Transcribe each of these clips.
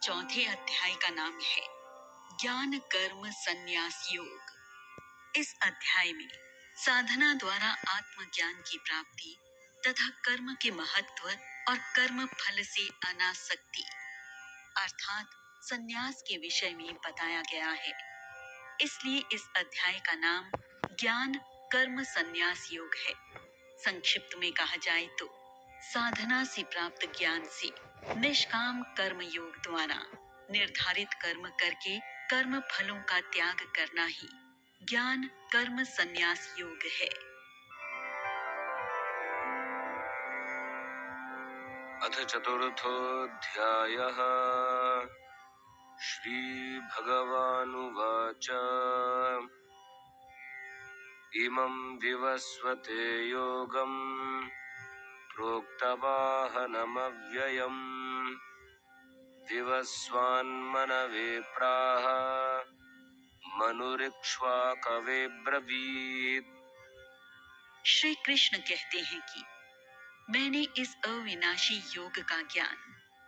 चौथे अध्याय का नाम है ज्ञान कर्म संन्यास योग। इस अध्याय में साधना द्वारा आत्मज्ञान की प्राप्ति तथा कर्म के महत्व और कर्म फल से अनासक्ति अर्थात संन्यास के विषय में बताया गया है। इसलिए इस अध्याय का नाम ज्ञान कर्म संन्यास योग है। संक्षिप्त में कहा जाए तो साधना से प्राप्त ज्ञान से निष्काम कर्म योग द्वारा निर्धारित कर्म करके कर्म फलों का त्याग करना ही ज्ञान कर्म संन्यास योग है। अथ चतुर्थोऽध्यायः। श्रीभगवानुवाच इमं विवस्वते योगं प्रोक्तवाहनमव्ययम् विवस्वान्मनवे प्राह मनुरिक्ष्वाकवे ब्रवीत्। श्री कृष्ण कहते हैं कि मैंने इस अविनाशी योग का ज्ञान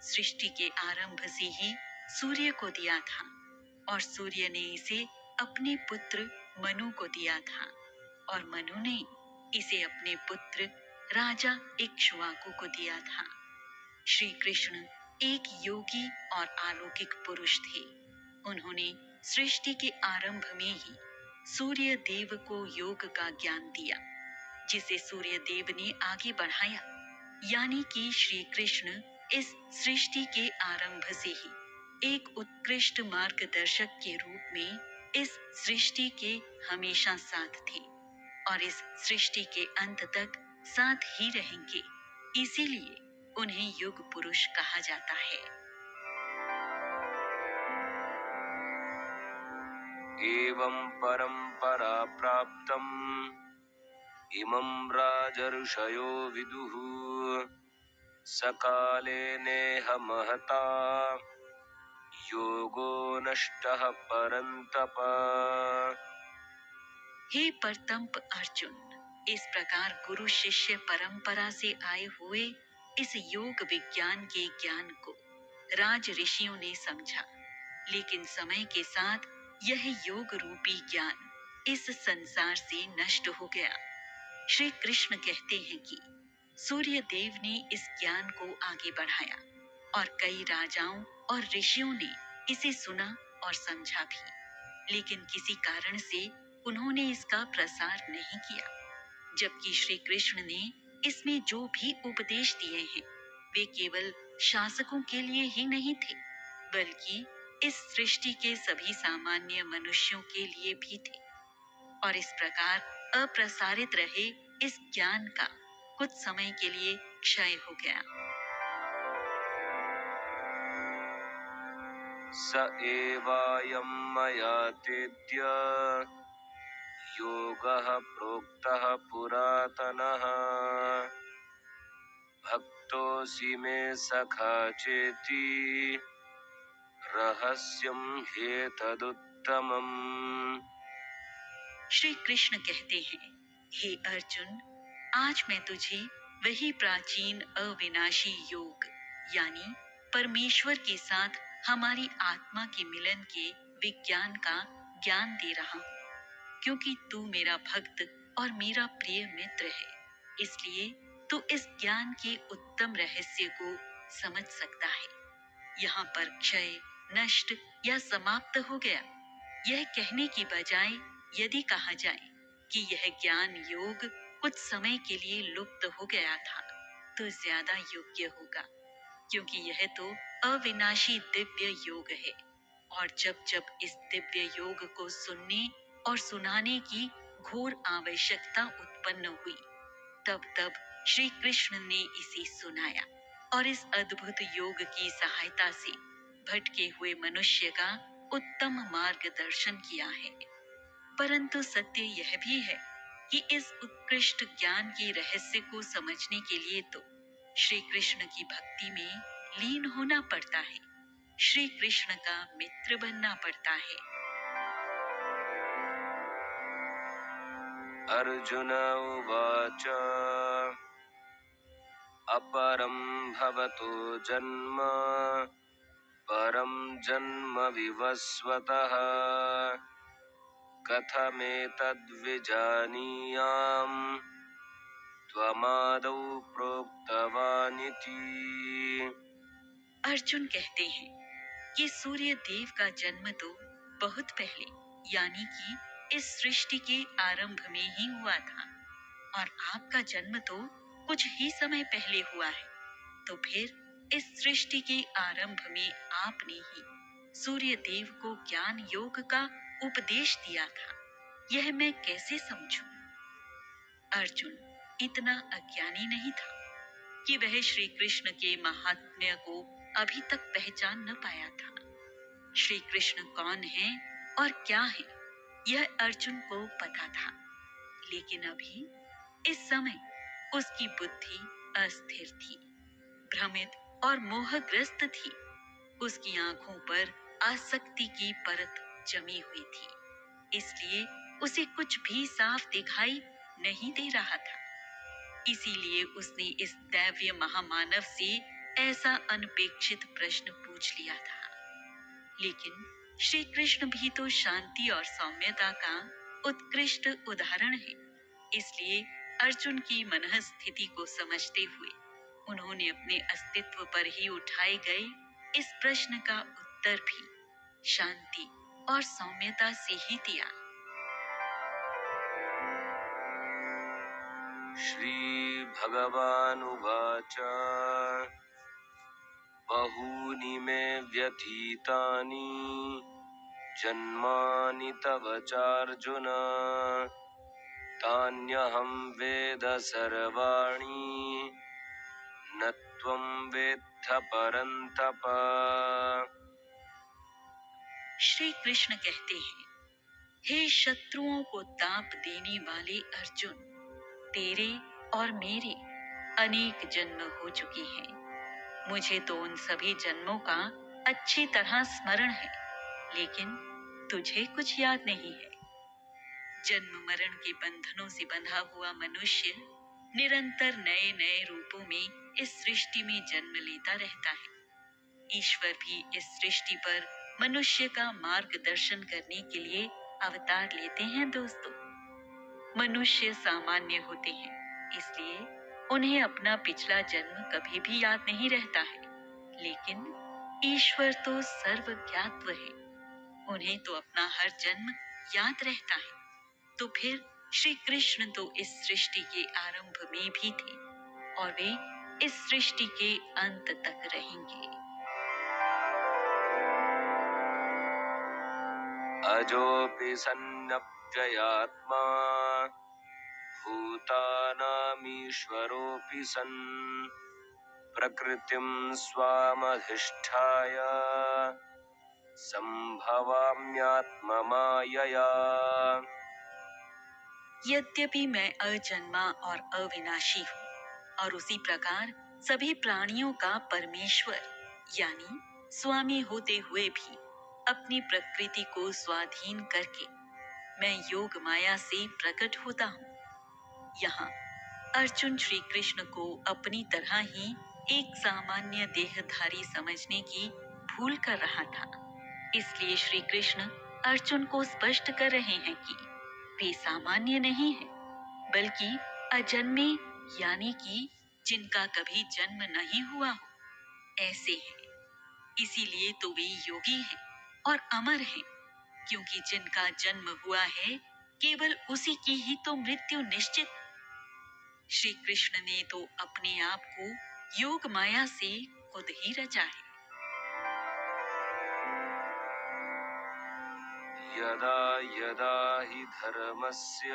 सृष्टि के आरंभ से ही सूर्य को दिया था और सूर्य ने इसे अपने पुत्र मनु को दिया था और मनु ने इसे अपने पुत्र राजा इक्ष्वाकु को दिया था। श्री कृष्ण एक योगी और अलौकिक पुरुष थे। उन्होंने सृष्टि के आरंभ में ही सूर्य देव को योग का ज्ञान दिया जिसे सूर्य देव ने आगे बढ़ाया, यानी कि श्री कृष्ण इस सृष्टि के आरंभ से ही एक उत्कृष्ट मार्गदर्शक के रूप में इस सृष्टि के हमेशा साथ थे और इस सृष्टि के अंत तक साथ ही रहेंगे। इसीलिए उन्हें युग पुरुष कहा जाता है। एवं परंपरा प्राप्तम् इमं राजर्षयो विदुः सकाले नेह महता योगो नष्टः परन्तप। हे परतंप अर्जुन, इस प्रकार गुरु शिष्य परंपरा से आए हुए इस योग विज्ञान के ज्ञान को राज ऋषियों ने समझा, लेकिन समय के साथ यह योग रूपी ज्ञान इस संसार से नष्ट हो गया। श्री कृष्ण कहते हैं कि सूर्य देव ने इस ज्ञान को आगे बढ़ाया और कई राजाओं और ऋषियों ने इसे सुना और समझा भी, लेकिन किसी कारण से उन्होंने इसका प्रसार नहीं किया। जबकि श्री कृष्ण ने इसमें जो भी उपदेश दिए हैं वे केवल शासकों के लिए ही नहीं थे, बल्कि इस सृष्टि के सभी सामान्य मनुष्यों के लिए भी थे। और इस प्रकार अप्रसारित रहे इस ज्ञान का कुछ समय के लिए क्षय हो गया। स एवायं मया तेद्य योगः प्रोक्तः पुरातनः भक्तोऽसि मे सखा चेति रहस्यं ह्येतदुत्तमम्। श्री कृष्ण कहते हैं, हे अर्जुन, आज मैं तुझे वही प्राचीन अविनाशी योग यानी परमेश्वर के साथ हमारी आत्मा के मिलन के विज्ञान का ज्ञान दे रहा हूँ। क्योंकि तू मेरा भक्त और मेरा प्रिय मित्र है, इसलिए तू इस ज्ञान के उत्तम रहस्य को समझ सकता है। यहाँ पर क्षय, नष्ट या समाप्त हो गया यह कहने की बजाय यदि कहा जाए कि यह ज्ञान योग कुछ समय के लिए लुप्त हो गया था तो ज्यादा योग्य होगा, क्योंकि यह तो अविनाशी दिव्य योग है और जब जब इस दिव्य योग को सुनने और सुनाने की घोर आवश्यकता उत्पन्न हुई तब तब श्री कृष्ण ने इसे सुनाया और इस अद्भुत योग की सहायता से भटके हुए मनुष्य का उत्तम मार्गदर्शन किया है। परंतु सत्य यह भी है कि इस उत्कृष्ट ज्ञान के रहस्य को समझने के लिए तो श्री कृष्ण की भक्ति में लीन होना पड़ता है, श्री कृष्ण का मित्र बनना पड़ता है। अर्जुन उवाच अपरं भवतो जन्म परं जन्म विवस्वतः कथमेतद्विजानीयाम् त्वमादौ प्रोक्तवानिति। अर्जुन कहते हैं कि सूर्य देव का जन्म तो बहुत पहले यानी कि इस सृष्टि के आरंभ में ही हुआ था और आपका जन्म तो कुछ ही समय पहले हुआ है। तो फिर इस सृष्टि के आरंभ में आपने ही सूर्य देव को ज्ञान योग का उपदेश दिया था, यह मैं कैसे समझूं? अर्जुन इतना अज्ञानी नहीं था कि वह श्री कृष्ण के महात्म्य को अभी तक पहचान न पाया था। श्री कृष्ण कौन है और क्या है यह अर्जुन को पता था, लेकिन अभी इस समय उसकी बुद्धि अस्थिर थी, भ्रमित और मोहग्रस्त थी। उसकी आंखों पर आसक्ति की परत जमी हुई थी, इसलिए उसे कुछ भी साफ दिखाई नहीं दे रहा था। इसीलिए उसने इस दैवीय महामानव से ऐसा अनपेक्षित प्रश्न पूछ लिया था। लेकिन श्री कृष्ण भी तो शांति और सौम्यता का उत्कृष्ट उदाहरण है। इसलिए अर्जुन की मनः स्थिति को समझते हुए उन्होंने अपने अस्तित्व पर ही उठाए गए इस प्रश्न का उत्तर भी शांति और सौम्यता से ही दिया। श्री भगवानुवाच बहूनि मे व्यतीतानि जन्मानि तव चार्जुन तान्यहं वेद सर्वाणि न त्वं वेत्थ परन्तप। श्री कृष्ण कहते हैं, हे शत्रुओं को ताप देने वाले अर्जुन, तेरे और मेरे अनेक जन्म हो चुके हैं। मुझे तो उन सभी जन्मों का अच्छी तरह स्मरण है, लेकिन तुझे कुछ याद नहीं है। जन्म मरण के बंधनों से बंधा हुआ मनुष्य निरंतर नए नए रूपों में इस सृष्टि में जन्म लेता रहता है। ईश्वर भी इस सृष्टि पर मनुष्य का मार्गदर्शन करने के लिए अवतार लेते हैं। दोस्तों, मनुष्य सामान्य होते हैं, इसलिए उन्हें अपना पिछला जन्म कभी भी याद नहीं रहता है। लेकिन ईश्वर तो सर्वज्ञात्व है, उन्हें तो अपना हर जन्म याद रहता है। तो फिर श्री कृष्ण तो इस सृष्टि के आरंभ में भी थे और वे इस सृष्टि के अंत तक रहेंगे। अजोऽपि सन्नव्ययात्मा भूतानामीश्वरोऽपि सन् प्रकृतिं स्वामधिष्ठाय सम्भवाम्यात्ममायया। यद्यपि मैं अजन्मा और अविनाशी हूँ और उसी प्रकार सभी प्राणियों का परमेश्वर यानी स्वामी होते हुए भी अपनी प्रकृति को स्वाधीन करके मैं योग माया से प्रकट होता हूँ। यहाँ अर्जुन श्री कृष्ण को अपनी तरह ही एक सामान्य देहधारी समझने की भूल कर रहा था। इसलिए श्री कृष्ण अर्जुन को स्पष्ट कर रहे हैं कि वे सामान्य नहीं है, बल्कि अजन्मे यानी कि जिनका कभी जन्म नहीं हुआ हो, ऐसे हैं। इसीलिए तो वे योगी हैं और अमर हैं, क्योंकि जिनका जन्म हुआ है केवल उसी की ही तो मृत्यु निश्चित। श्री कृष्ण ने तो अपने आप को योग माया से खुद ही रचा है। यदा यदा हि धर्मस्य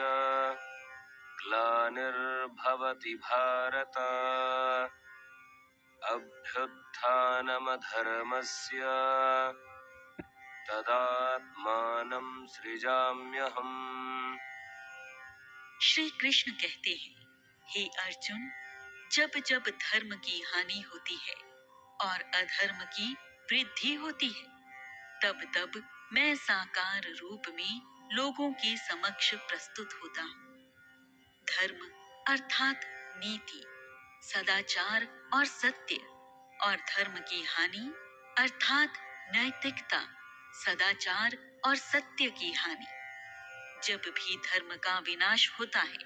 ग्लानिर्भवति भारत अभ्युत्थानमधर्मस्य तदात्मानं सृजाम्यहम्। श्री कृष्ण कहते हैं, हे अर्जुन, जब जब धर्म की हानि होती है और अधर्म की वृद्धि होती है, तब तब मैं साकार रूप में लोगों के समक्ष प्रस्तुत होता हूँ। धर्म अर्थात नीति, सदाचार और सत्य, और धर्म की हानि अर्थात नैतिकता, सदाचार और सत्य की हानि। जब भी धर्म का विनाश होता है,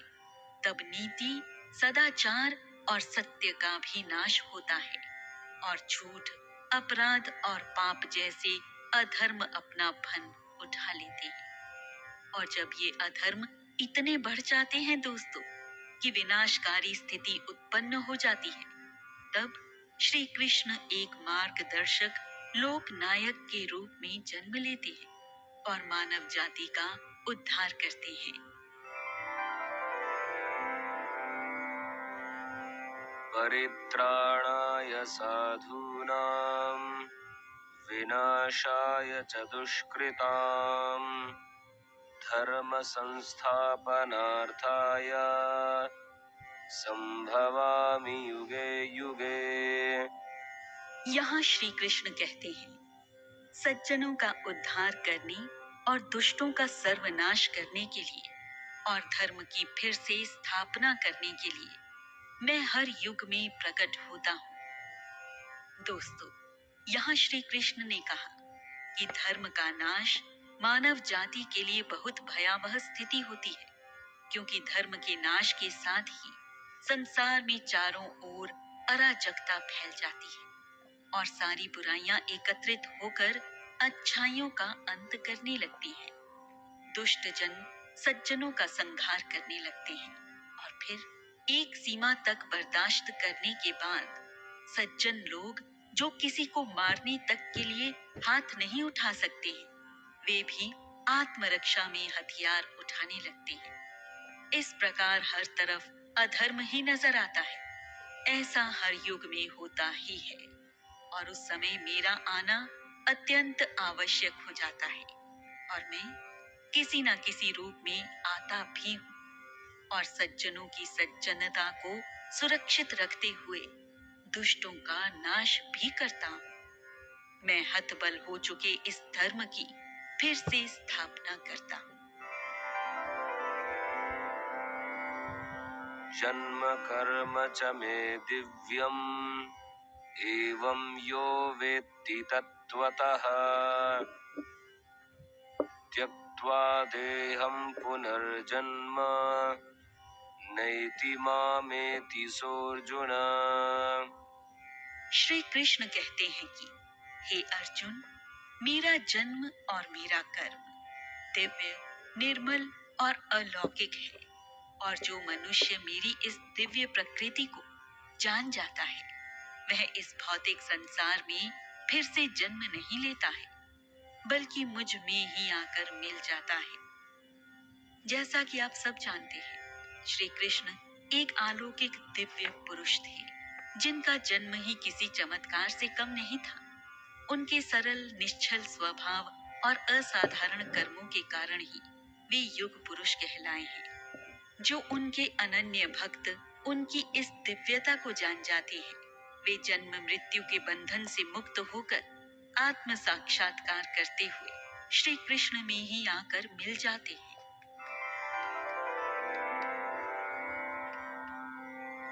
तब नीति, सदाचार और सत्य का भी नाश होता है और झूठ, अपराध और पाप जैसे अधर्म अपना फन उठा लेते हैं। और जब ये अधर्म इतने बढ़ जाते हैं दोस्तों कि विनाशकारी स्थिति उत्पन्न हो जाती है, तब श्री कृष्ण एक मार्गदर्शक, लोक नायक के रूप में जन्म लेते हैं और मानव जाति का उद्धार करते हैं। परित्राणाय साधूनां विनाशाय च दुष्कृतां धर्म संस्थापनार्थाय संभवामि युगे युगे। यहाँ श्री कृष्ण कहते हैं, सज्जनों का उद्धार करने और दुष्टों का सर्वनाश करने के लिए और धर्म की फिर से स्थापना करने के लिए मैं हर युग में प्रकट होता हूँ। दोस्तों, यहाँ श्री कृष्ण ने कहा कि धर्म का नाश मानव जाति के लिए बहुत भयावह स्थिति होती है, क्योंकि धर्म के नाश के साथ ही संसार में चारों ओर अराजकता फैल जाती है और सारी बुराइयां एकत्रित होकर अच्छाइयों का अंत करने लगती हैं। दुष्ट जन सज्जनों का संहार करने लगते हैं और फिर एक सीमा तक बर्दाश्त करने के बाद सज्जन लोग जो किसी को मारने तक के लिए हाथ नहीं उठा सकते हैं, वे भी आत्मरक्षा में हथियार उठाने लगते हैं। इस प्रकार हर तरफ अधर्म ही नजर आता है। ऐसा हर युग में होता ही है और उस समय मेरा आना अत्यंत आवश्यक हो जाता है और मैं किसी न किसी रूप में आता भी हूँ और सज्जनों की सज्जनता को सुरक्षित रखते हुए दुष्टों का नाश भी करता हूँ। मैं हतबल हो चुके इस धर्म की फिर से स्थापना करता हूँ। जन्म कर्म च मे दिव्यम् एवं यो वेत्ति तत्त्वतः त्यक्त्वा देहं पुनर्जन्म नैति मामेति सोऽर्जुन। श्री कृष्ण कहते हैं कि हे अर्जुन, मेरा जन्म और मेरा कर्म दिव्य, निर्मल और अलौकिक है और जो मनुष्य मेरी इस दिव्य प्रकृति को जान जाता है, वह इस भौतिक संसार में फिर से जन्म नहीं लेता है, बल्कि मुझ में ही आकर मिल जाता है। जैसा कि आप सब जानते हैं, श्री कृष्ण एक अलौकिक दिव्य पुरुष थे, जिनका जन्म ही किसी चमत्कार से कम नहीं था। उनके सरल, निश्चल स्वभाव और असाधारण कर्मों के कारण ही वे युग पुरुष कहलाए हैं। जो उनके अनन्य भक्त उनकी इस दिव्यता को जान जाते हैं, वे जन्म मृत्यु के बंधन से मुक्त होकर आत्म साक्षात्कार करते हुए श्री कृष्ण में ही आकर मिल जाते हैं।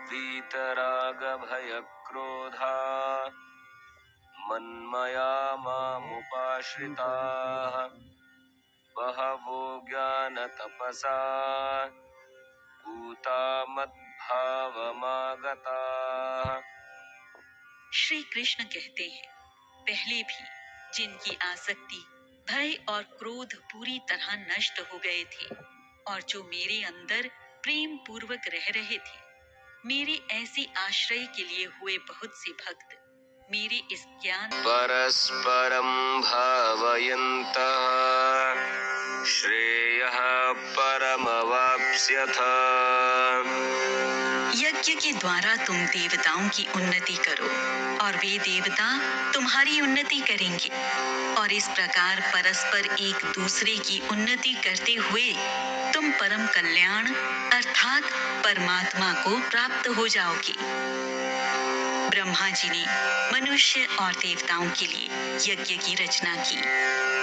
वीतराग भय क्रोधा मन्मया मामुपाश्रिताः बहवो ज्ञान तपसा भूता मद्भावमागताः। श्री कृष्ण कहते हैं, पहले भी जिनकी आसक्ति, भय और क्रोध पूरी तरह नष्ट हो गए थे और जो मेरे अंदर प्रेम पूर्वक रह रहे थे, मेरे ऐसे आश्रय के लिए हुए बहुत से भक्त मेरे इस ज्ञान परस्परं भावयन्तः श्रेयः परमवाप्स्यथ। यज्ञ के द्वारा तुम देवताओं की उन्नति करो और वे देवता तुम्हारी उन्नति करेंगे और इस प्रकार परस्पर एक दूसरे की उन्नति करते हुए तुम परम कल्याण अर्थात परमात्मा को प्राप्त हो जाओगे। ब्रह्मा जी ने मनुष्य और देवताओं के लिए यज्ञ की रचना की,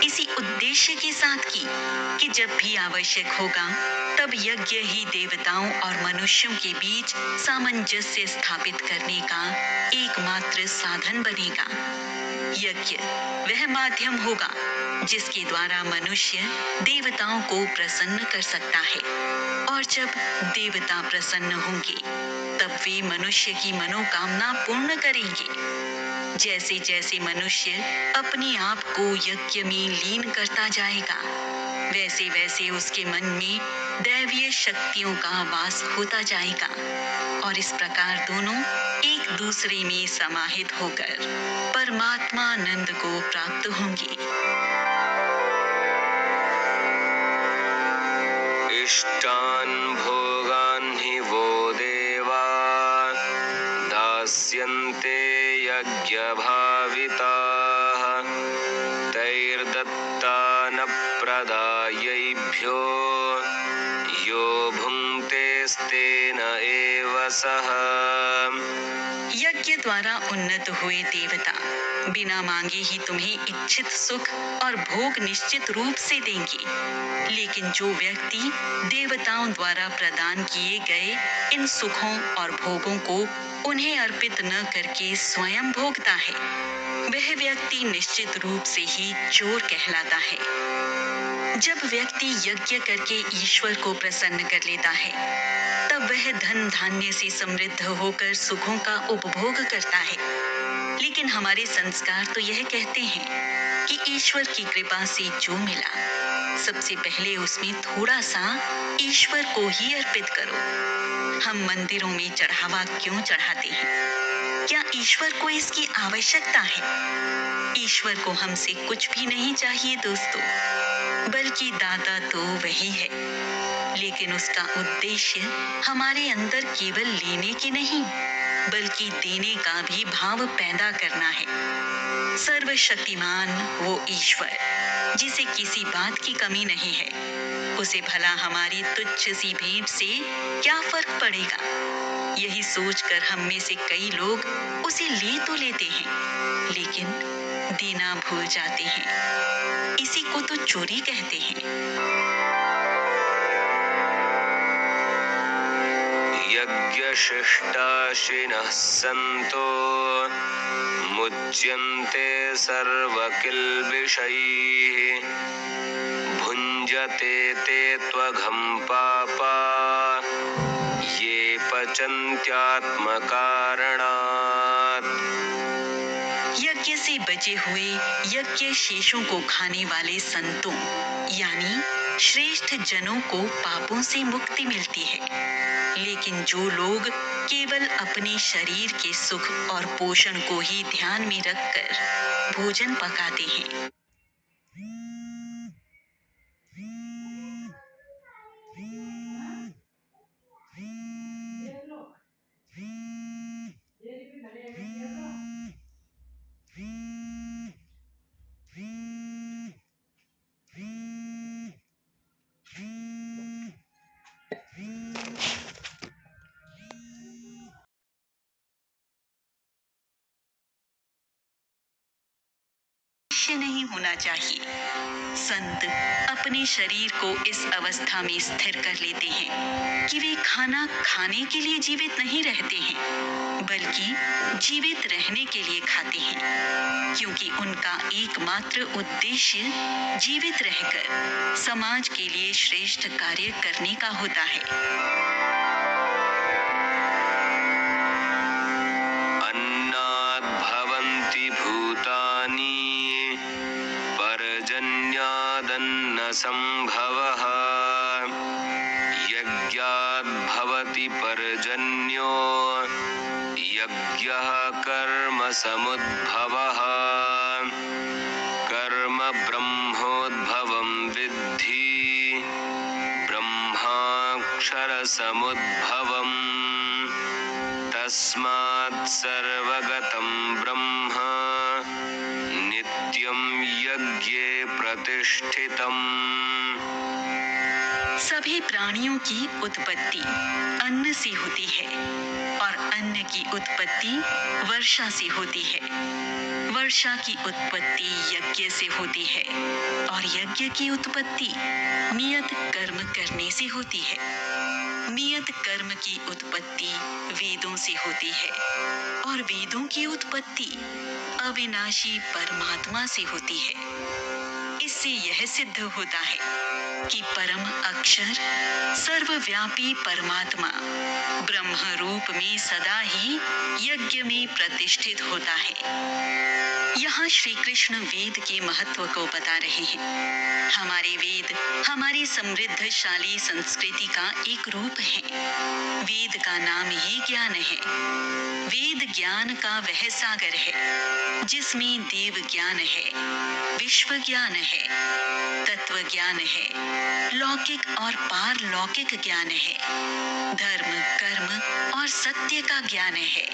इसी उद्देश्य के साथ की कि जब भी आवश्यक होगा तब यज्ञ ही देवताओं और मनुष्यों के बीच सामंजस्य स्थापित करने का एकमात्र साधन बनेगा। यज्ञ वह माध्यम होगा जिसके द्वारा मनुष्य देवताओं को प्रसन्न कर सकता है, और जब देवता प्रसन्न होंगे तब वे मनुष्य की मनोकामना पूर्ण करेंगे। जैसे जैसे मनुष्य अपने आप को यज्ञ में लीन करता जाएगा, वैसे वैसे उसके मन में दैवीय शक्तियों का वास होता जाएगा, और इस प्रकार दोनों एक दूसरे में समाहित होकर परमात्मा आनंद को प्राप्त होंगे। इष्टान् भोगान् हि वो देवा दास्यन्ते यज्ञभाविताः तैर्दत्तान् प्रदायैभ्यो यो भुङ्क्तेस्तेन एव सः। यज्ञ द्वारा उन्नत हुए देवता बिना मांगे ही तुम्हें इच्छित सुख और भोग निश्चित रूप से देंगे, लेकिन जो व्यक्ति देवताओं द्वारा प्रदान किए गए इन सुखों और भोगों को उन्हें अर्पित न करके स्वयं भोगता है, वह व्यक्ति निश्चित रूप से ही चोर कहलाता है। जब व्यक्ति यज्ञ करके ईश्वर को प्रसन्न कर लेता है, तब वह धन धान्य से समृद्ध होकर सुखों का उपभोग करता है। लेकिन हमारे संस्कार तो यह कहते हैं कि ईश्वर की कृपा से जो मिला सबसे पहले उसमें थोड़ा सा ईश्वर को ही अर्पित करो। हम मंदिरों में चढ़ावा क्यों चढ़ाते हैं? क्या ईश्वर को इसकी आवश्यकता है? ईश्वर को हमसे कुछ भी नहीं चाहिए दोस्तों, बल्कि दाता तो वही है, लेकिन उसका उद्देश्य हमारे अंदर केवल लेने की नहीं बल्कि देने का भी भाव पैदा करना है। सर्वशक्तिमान वो ईश्वर जिसे किसी बात की कमी नहीं है, उसे भला हमारी तुच्छ सी भेंट से क्या फर्क पड़ेगा? यही सोचकर हम में से कई लोग उसे ले तो लेते हैं लेकिन देना भूल जाते हैं। इसी को तो चोरी कहते हैं। यज्ञशिष्टाशिनः सन्तो मुच्यन्ते सर्वकिल्बिषैः भुञ्जते ते त्वघं पापा ये पचन्त्यात्मकारणात्। यज्ञ से बचे हुए यज्ञ शेषों को खाने वाले संतों यानी श्रेष्ठ जनों को पापों से मुक्ति मिलती है, लेकिन जो लोग केवल अपने शरीर के सुख और पोषण को ही ध्यान में रखकर भोजन पकाते हैं, नहीं होना चाहिए। संत अपने शरीर को इस अवस्था में स्थिर कर लेते हैं कि वे खाना खाने के लिए जीवित नहीं रहते हैं बल्कि जीवित रहने के लिए खाते हैं, क्योंकि उनका एकमात्र उद्देश्य जीवित रहकर समाज के लिए श्रेष्ठ कार्य करने का होता है। अन्नाद् भवन्ति भूतानि पर्जन्यादन्न संभवः यज्ञाद् भवति पर्जन्यो यज्ञः कर्म समुद्भवः कर्म ब्रह्मोद्भवं विद्धि ब्रह्माक्षर समुद्भवम् तस्मात् सर्वगतं ब्रह्म नित्यं यज्ञे प्रतिष्ठितम्। सभी प्राणियों की उत्पत्ति अन्न से होती है और अन्न की उत्पत्ति वर्षा से होती है। वर्षा की उत्पत्ति यज्ञ से होती है और यज्ञ की उत्पत्ति नियत कर्म करने से होती है। नियत कर्म की उत्पत्ति वेदों से होती है और वेदों की उत्पत्ति अविनाशी परमात्मा से होती है। इससे यह सिद्ध होता है कि परम अक्षर सर्वव्यापी परमात्मा ब्रह्म रूप में सदा ही यज्ञ में प्रतिष्ठित होता है। यहाँ श्री कृष्ण वेद के महत्व को बता रहे हैं। हमारे वेद हमारी समृद्धशाली संस्कृति का एक रूप है। वेद का नाम ही ज्ञान है। वेद ज्ञान का वह सागर है जिसमें देव ज्ञान है, विश्व ज्ञान है, तत्व ज्ञान है, लौकिक और पारलौकिक ज्ञान है, धर्म, कर्म और सत्य का ज्ञान है।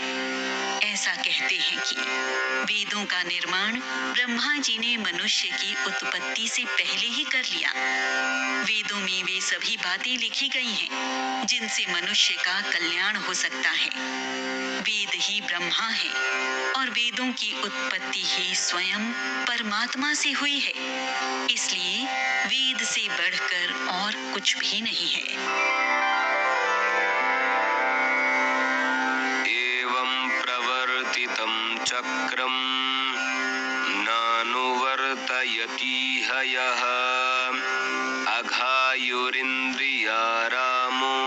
ऐसा कहते हैं कि वेदों का निर्माण ब्रह्मा जी ने मनुष्य की उत्पत्ति से पहले ही कर लिया। वेदों में वे सभी बातें लिखी गई हैं जिनसे मनुष्य का कल्याण हो सकता है। वेद ही ब्रह्मा है और वेदों की उत्पत्ति ही स्वयं परमात्मा से हुई है। इसलिए वेद से बढ़कर और कुछ भी नहीं है। एवं प्रवर्तितं चक्रं नानुवर्तयति हयः अघायुरिन्द्रिया रामो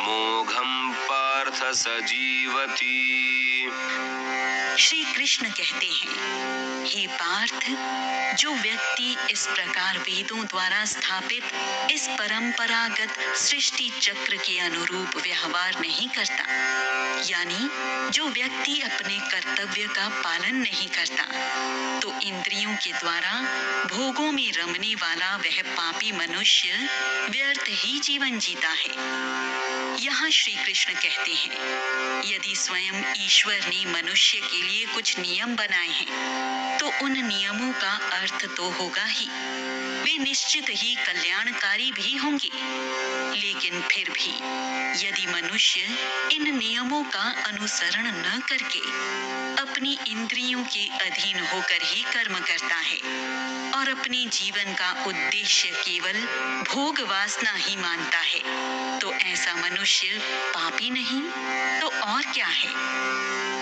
मोघं पार्थ सजीवति। श्री कृष्ण कहते हैं, हे पार्थ, जो व्यक्ति इस प्रकार वेदों द्वारा स्थापित इस परंपरागत सृष्टि चक्र के अनुरूप व्यवहार नहीं करता, यानी जो व्यक्ति अपने कर्तव्य का पालन नहीं करता, तो इंद्रियों के द्वारा भोगों में रमने वाला वह पापी मनुष्य व्यर्थ ही जीवन जीता है। यहाँ श्री कृष्ण कहते हैं, यदि स्वयं ईश्वर ने मनुष्य के लिए कुछ नियम बनाए हैं, तो उन नियमों का अर्थ तो होगा ही, वे निश्चित ही कल्याणकारी भी होंगे। लेकिन फिर भी यदि मनुष्य इन नियमों का अनुसरण न करके अपनी इंद्रियों के अधीन होकर ही कर्म करता है और अपने जीवन का उद्देश्य केवल भोग वासना ही मानता है, तो ऐसा मनुष्य पापी नहीं तो और क्या है।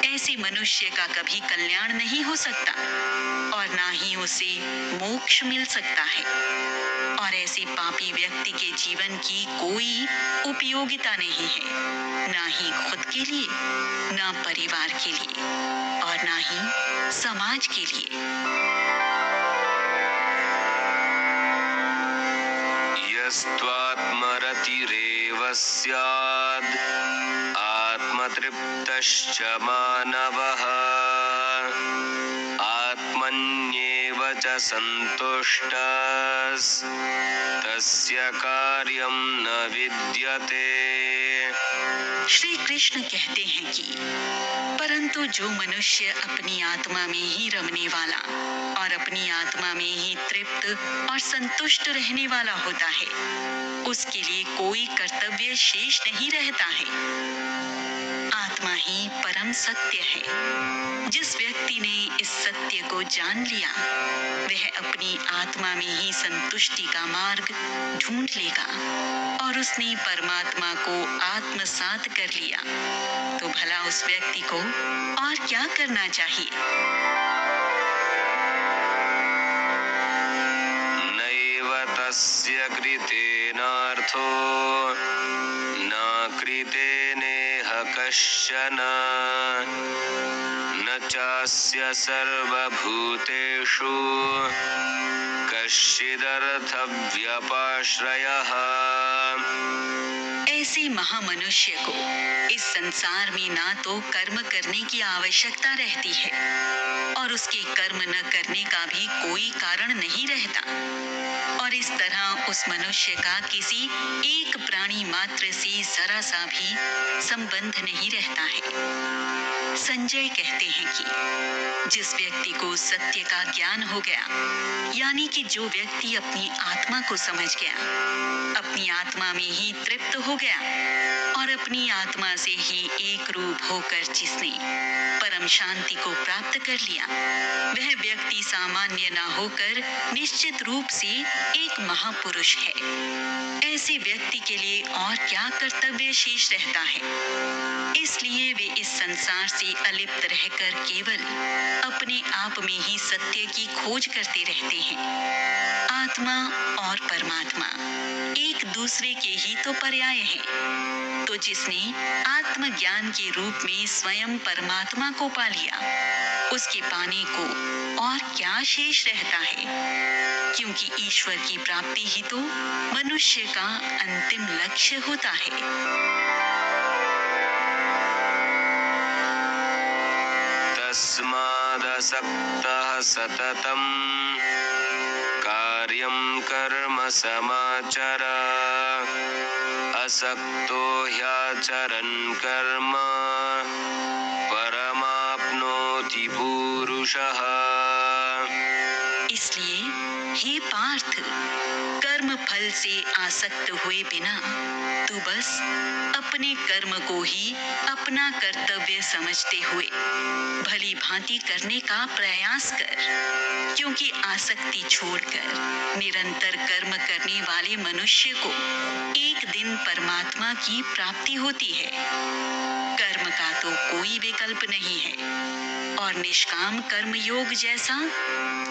ऐसे मनुष्य का कभी कल्याण नहीं हो सकता और ना ही उसे मोक्ष मिल सकता है। और ऐसे पापी व्यक्ति के जीवन की कोई उपयोगिता नहीं है, ना ही खुद के लिए, ना परिवार के लिए और ना ही समाज के लिए। यस्त्वात्मरतिरेव स्याद् आत्मतृप्तश्च मानवः आत्मन्येव च सन्तुष्टः तस्य कार्यं न विद्यते। श्री कृष्ण कहते हैं कि परंतु जो मनुष्य अपनी आत्मा में ही रमने वाला और अपनी आत्मा में ही तृप्त और संतुष्ट रहने वाला होता है, उसके लिए कोई कर्तव्य शेष नहीं रहता है। आत्मा ही परम सत्य है। जिस व्यक्ति ने इस सत्य को जान लिया, वह अपनी आत्मा में ही संतुष्टि का मार्ग ढूंढ लेगा और उसने परमात्मा को आत्मसात कर लिया, तो भला उस व्यक्ति को और क्या करना चाहिए। नैव तस्य कृतेनार्थो न कृतेनेह कश्चन न चास्य सर्वभूतेषु कश्चिदर्थव्यपाश्रयः। ऐसे महामनुष्य को इस संसार में ना तो कर्म करने की आवश्यकता रहती है और उसके कर्म न करने का भी कोई कारण नहीं रहता, और इस तरह उस मनुष्य का किसी एक प्राणी मात्र से जरा सा भी संबंध नहीं रहता है। संजय कहते हैं कि जिस व्यक्ति को सत्य का ज्ञान हो गया, यानी कि जो व्यक्ति अपनी आत्मा को समझ गया, अपनी आत्मा में ही तृप्त हो गया गया और अपनी आत्मा से ही एक रूप होकर जिसने परम शांति को प्राप्त कर लिया, वह व्यक्ति सामान्य ना होकर निश्चित रूप से एक महापुरुष है। ऐसे व्यक्ति के लिए और क्या कर्तव्य शेष रहता है? इसलिए वे इस संसार से अलिप्त रहकर केवल अपने आप में ही सत्य की खोज करते रहते हैं। आत्मा और परमात्मा एक दूसरे के ही तो पर्याय हैं। तो जिसने आत्मज्ञान के रूप में स्वयं परमात्मा को पा लिया, उसके पाने को और क्या शेष रहता है? क्योंकि ईश्वर की प्राप्ति ही तो मनुष्य का अंतिम लक्ष्य होता है। तस्मादसक्तः सततं कार्यं कर्म समाचर, असक्तो ह्याचरन् कर्म परमाप्नोति पुरुषः। इसलिए हे पार्थ, कर्म फल से आसक्त हुए बिना तू बस अपने कर्म को ही अपना कर्तव्य समझते हुए भली भांति करने का प्रयास कर, क्योंकि आसक्ति छोड़कर निरंतर कर्म करने वाले मनुष्य को एक दिन परमात्मा की प्राप्ति होती है। कर्म का तो कोई विकल्प नहीं है और निष्काम कर्म योग जैसा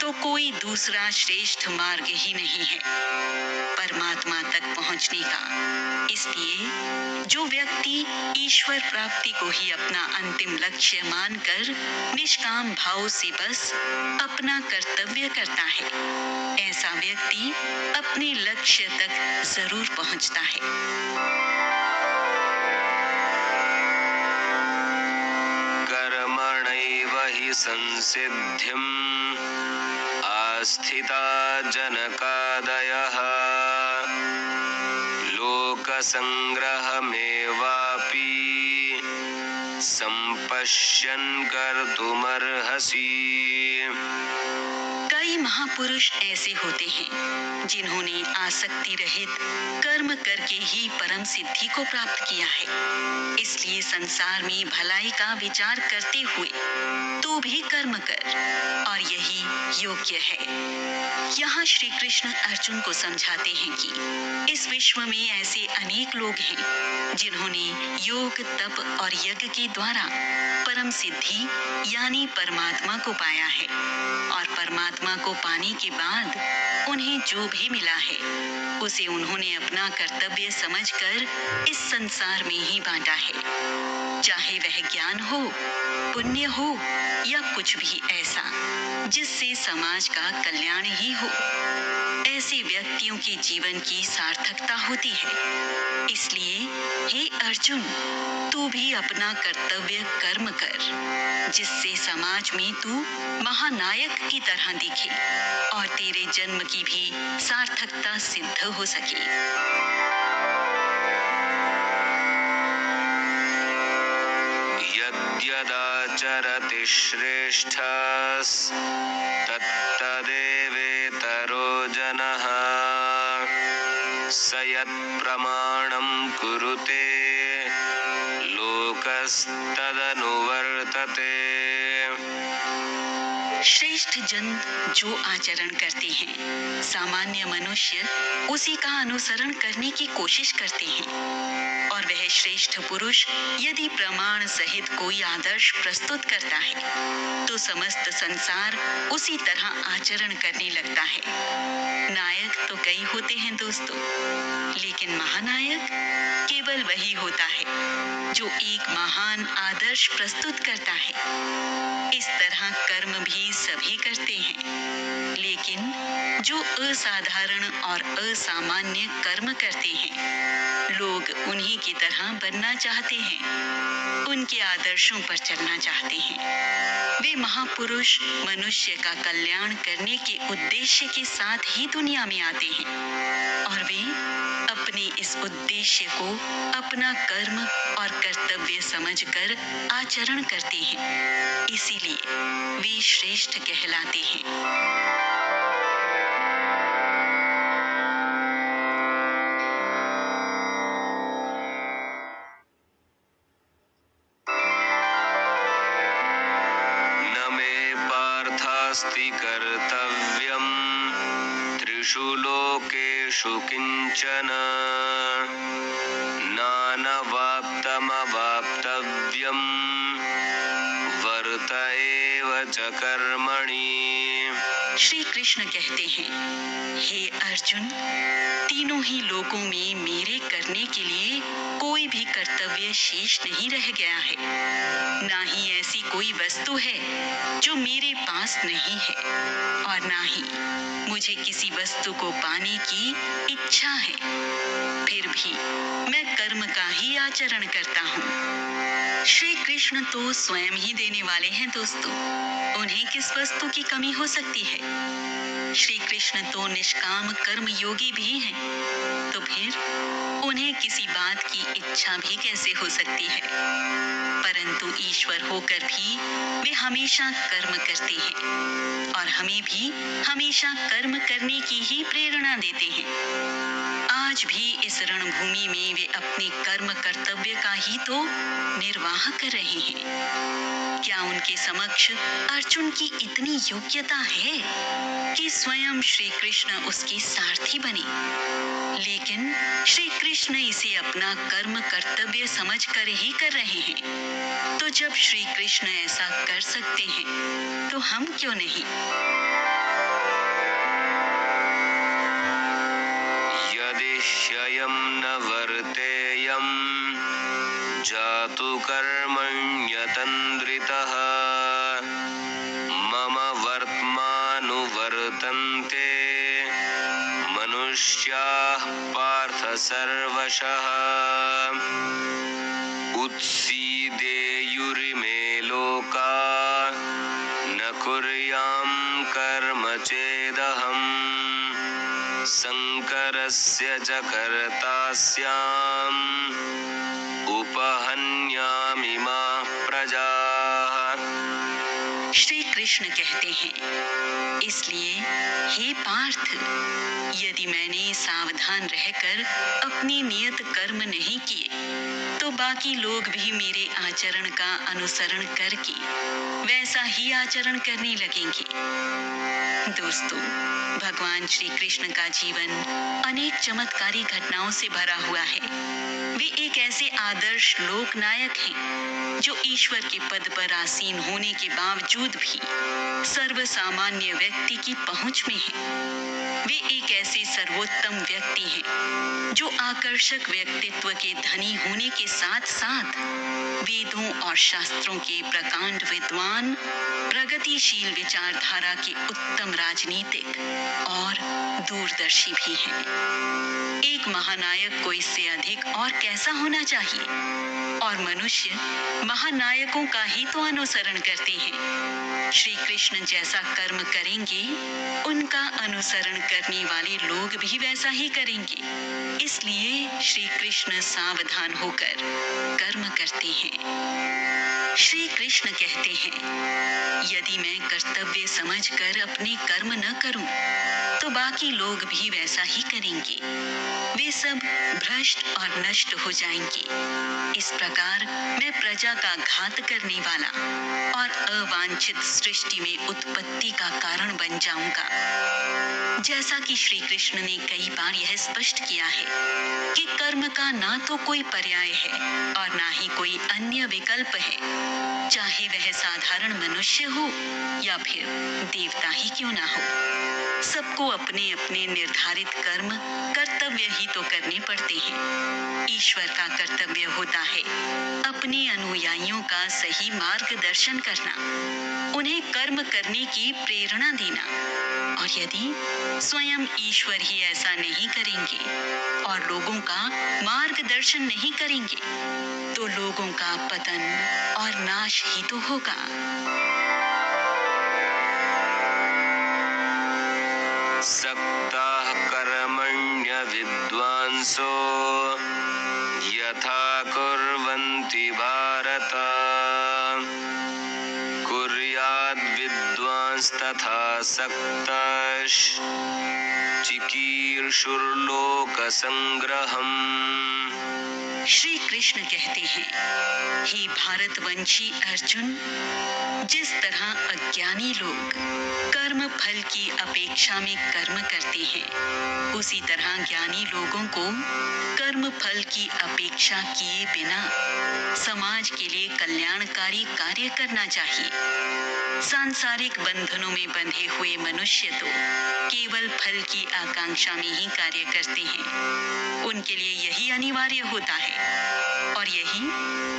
तो कोई दूसरा श्रेष्ठ मार्ग ही नहीं है परमात्मा तक पहुंचने का। इसलिए जो व्यक्ति ईश्वर प्राप्ति को ही अपना अंतिम लक्ष्य मानकर निष्काम भाव से बस अपना कर्तव्य करता है, ऐसा व्यक्ति अपने लक्ष्य तक जरूर पहुंचता है। कर्मणैव हि संसिद्धिम् आस्थिता जनकादयः, लोकसंग्रहमेवापि संपश्यन् कर्तुमर्हसि। कई महापुरुष ऐसे होते हैं जिन्होंने आसक्ति रहित कर्म करके ही परम सिद्धि को प्राप्त किया है। इसलिए संसार में भलाई का विचार करते हुए तू भी कर्म कर, और यही योग्य है। यहाँ श्री कृष्ण अर्जुन को समझाते हैं कि इस विश्व में ऐसे अनेक लोग हैं जिन्होंने योग, तप और यज्ञ के द्वारा परम सिद्धि यानी परमात्मा को पाया है, और परमात्मा को पाने के बाद उन्हें जो भी मिला है उसे उन्होंने अपना कर्तव्य समझकर इस संसार में ही बांटा है, चाहे वह ज्ञान हो, पुण्य हो या कुछ भी ऐसा जिससे समाज का कल्याण ही हो। ऐसे व्यक्तियों के जीवन की सार्थकता होती है। इसलिए हे अर्जुन, तू भी अपना कर्तव्य कर्म कर, जिससे समाज में तू महानायक की तरह दिखे और तेरे जन्म की भी सार्थकता सिद्ध हो सके। यद्यदाचरति श्रेष्ठः तत्तदेवेतरो जनः, स यत्प्रमाणं कुरुते लोकस्तदनुवर्तते। श्रेष्ठ जन जो आचरण करते हैं, सामान्य मनुष्य उसी का अनुसरण करने की कोशिश करते हैं, और वह श्रेष्ठ पुरुष यदि प्रमाण सहित कोई आदर्श प्रस्तुत करता है तो समस्त संसार उसी तरह आचरण करने लगता है। नायक तो कई होते हैं दोस्तों, लेकिन महानायक केवल वही होता है जो एक महान आदर्श प्रस्तुत करता है। इस तरह कर्म भी सभी करते हैं, लेकिन जो असाधारण और असामान्य कर्म करते हैं, लोग उन्हीं की तरह बनना चाहते हैं, उनके आदर्शों पर चलना चाहते हैं। वे महापुरुष मनुष्य का कल्याण करने के उद्देश्य के साथ ही दुनिया में आते हैं, और वे अपने इस उद्देश्य को अपना कर्म और कर्तव्य समझकर आचरण करते हैं। इसीलिए वे श्रेष्ठ कहलाते हैं। नास्ति कर्तव्यम् त्रिषु लोकेषु किञ्चन नानवाप्तमवाप्तव्यम् वर्त एव च कर्मणि। श्री कृष्ण कहते हैं, हे अर्जुन, तीनों ही लोकों में मेरे करने के लिए कोई भी कर्तव्य शेष नहीं रह गया है। ना ही ऐसी कोई वस्तु है जो मेरे पास नहीं है, और ना ही मुझे किसी वस्तु को पाने की इच्छा है। फिर भी मैं कर्म का ही आचरण करता हूँ। श्री कृष्ण तो स्वयं ही देने वाले हैं दोस्तों, उन्हें किस वस्तु की कमी हो सकती है। श्री कृष्ण तो निष्काम कर्म योगी भी हैं, तो फिर उन्हें किसी बात की इच्छा भी कैसे हो सकती है। परंतु ईश्वर होकर भी वे हमेशा कर्म करते हैं और हमें भी हमेशा कर्म करने की ही प्रेरणा देते हैं। आज भी इस रणभूमि में वे अपने कर्म कर्तव्य का ही तो निर्वाह कर रहे हैं। क्या उनके समक्ष अर्जुन की इतनी योग्यता है कि स्वयं श्री कृष्ण उसके सारथी बने? लेकिन श्री कृष्ण इसे अपना कर्म कर्तव्य समझकर ही कर रहे हैं। तो जब श्री कृष्ण ऐसा कर सकते हैं, तो हम क्यों नहीं? यदि ह्ययं न वर्तेयं जातु कर्मण्यतन्द्रितः मम वर्त्मानुवर्तन्ते मनुष्याः पार्थ सर्वशः उत्सीदेयुरिमे लोका न कुर्यां कर्म चेदहम् शङ्करस्य च कर्ता स्याम् उपहन्यामिमाः प्रजाः। श्री कृष्ण कहते हैं, इसलिए हे पार्थ, यदि मैंने सावधान रहकर अपने नियत कर्म नहीं किए, तो बाकी लोग भी मेरे आचरण का अनुसरण करके वैसा ही आचरण करने लगेंगे। दोस्तों, भगवान श्री कृष्ण का जीवन अनेक चमत्कारी घटनाओं से भरा हुआ है। वे एक ऐसे आदर्श लोकनायक हैं जो ईश्वर के पद पर आसीन होने के बावजूद भी सर्वसामान्य व्यक्ति की पहुंच में हैं। वे एक ऐसे सर्वोत्तम व्यक्ति हैं जो आकर्षक व्यक्तित्व के धनी होने के साथ साथ वेदों और शास्त्रों के प्रकांड विद्वान, प्रगतिशील विचारधारा के उत्तम राजनीतिक और दूरदर्शी भी हैं। एक महानायक को इससे अधिक और कैसा होना चाहिए? और मनुष्य महानायकों का ही तो अनुसरण करते हैं। श्री कृष्ण जैसा कर्म करेंगे, उनका अनुसरण करने वाले लोग भी वैसा ही करेंगे। इसलिए श्री कृष्ण सावधान होकर कर्म करते हैं। श्री कृष्ण कहते हैं, यदि मैं कर्तव्य समझकर अपने कर्म न करूं, तो बाकी लोग भी वैसा ही करेंगे। वे सब भ्रष्ट और नष्ट हो जाएंगे। इस प्रकार मैं प्रजा का घात करने वाला और अवांछित सृष्टि में उत्पत्ति का कारण बन जाऊंगा। जैसा कि श्री कृष्ण ने कई बार यह स्पष्ट किया है कि कर्म का ना तो कोई पर्याय है और ना ही कोई अन्य विकल्प है, चाहे वह साधारण मनुष्य हो या फिर देवता ही क्यों ना हो। सबको अपने अपने निर्धारित कर्म कर्तव्य ही तो करने पड़ते हैं। ईश्वर का कर्तव्य होता है अपने अनुयायियों का सही मार्गदर्शन करना, उन्हें कर्म करने की प्रेरणा देना। और यदि स्वयं ईश्वर ही ऐसा नहीं करेंगे और लोगों का मार्गदर्शन नहीं करेंगे, तो लोगों का पतन और नाश ही तो होगा। सक्ताः कर्मण्य विद्वांसो यथा कुर्वन्ति भारत कुर्याद् विद्वांस्तथा सक्तः चिकीर्षुर्लोकसंग्रहम्। श्री कृष्ण कहते हैं, हे भारतवंशी अर्जुन, जिस तरह अज्ञानी लोग कर्म फल की अपेक्षा में कर्म करते हैं, उसी तरह ज्ञानी लोगों को कर्म फल की अपेक्षा किए बिना समाज के लिए कल्याणकारी कार्य करना चाहिए। सांसारिक बंधनों में बंधे हुए मनुष्य तो केवल फल की आकांक्षा में ही कार्य करते हैं। उनके लिए यही अनिवार्य होता है और यही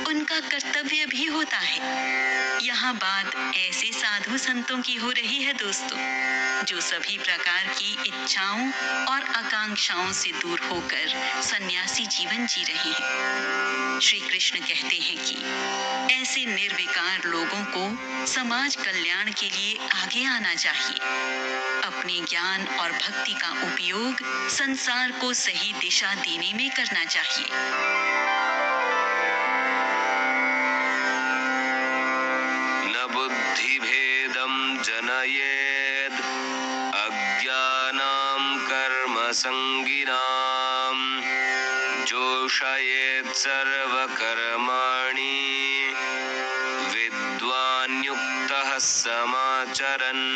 उनका कर्तव्य भी होता है। यहाँ बात ऐसे साधु संतों की हो रही है दोस्तों, जो सभी प्रकार की इच्छाओं और आकांक्षाओं से दूर होकर सन्यासी जीवन जी रहे हैं। श्री कृष्ण कहते हैं कि ऐसे निर्विकार लोगों को समाज कल्याण के लिए आगे आना चाहिए। अपने ज्ञान और भक्ति का उपयोग संसार को सही दिशा देने में करना चाहिए। न बुद्धिभेदं जनयेद् अज्ञानां कर्मसंगिनां जोषयेत् सर्वकर्माणि विद्वान् युक्तः समाचरन्।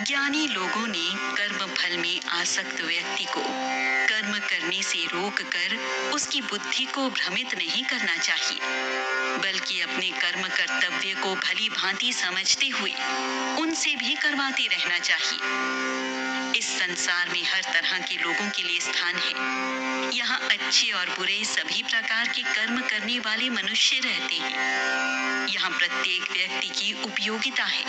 ज्ञानी लोगों ने कर्म फल में आसक्त व्यक्ति को कर्म करने से रोककर उसकी बुद्धि को भ्रमित नहीं करना चाहिए, बल्कि अपने कर्म कर्तव्य को भली भांति समझते हुए उनसे भी करवाते रहना चाहिए। इस संसार में हर तरह के लोगों के लिए स्थान है। यहाँ अच्छे और बुरे सभी प्रकार के कर्म करने वाले मनुष्य रहते हैं। यहाँ प्रत्येक व्यक्ति की उपयोगिता है।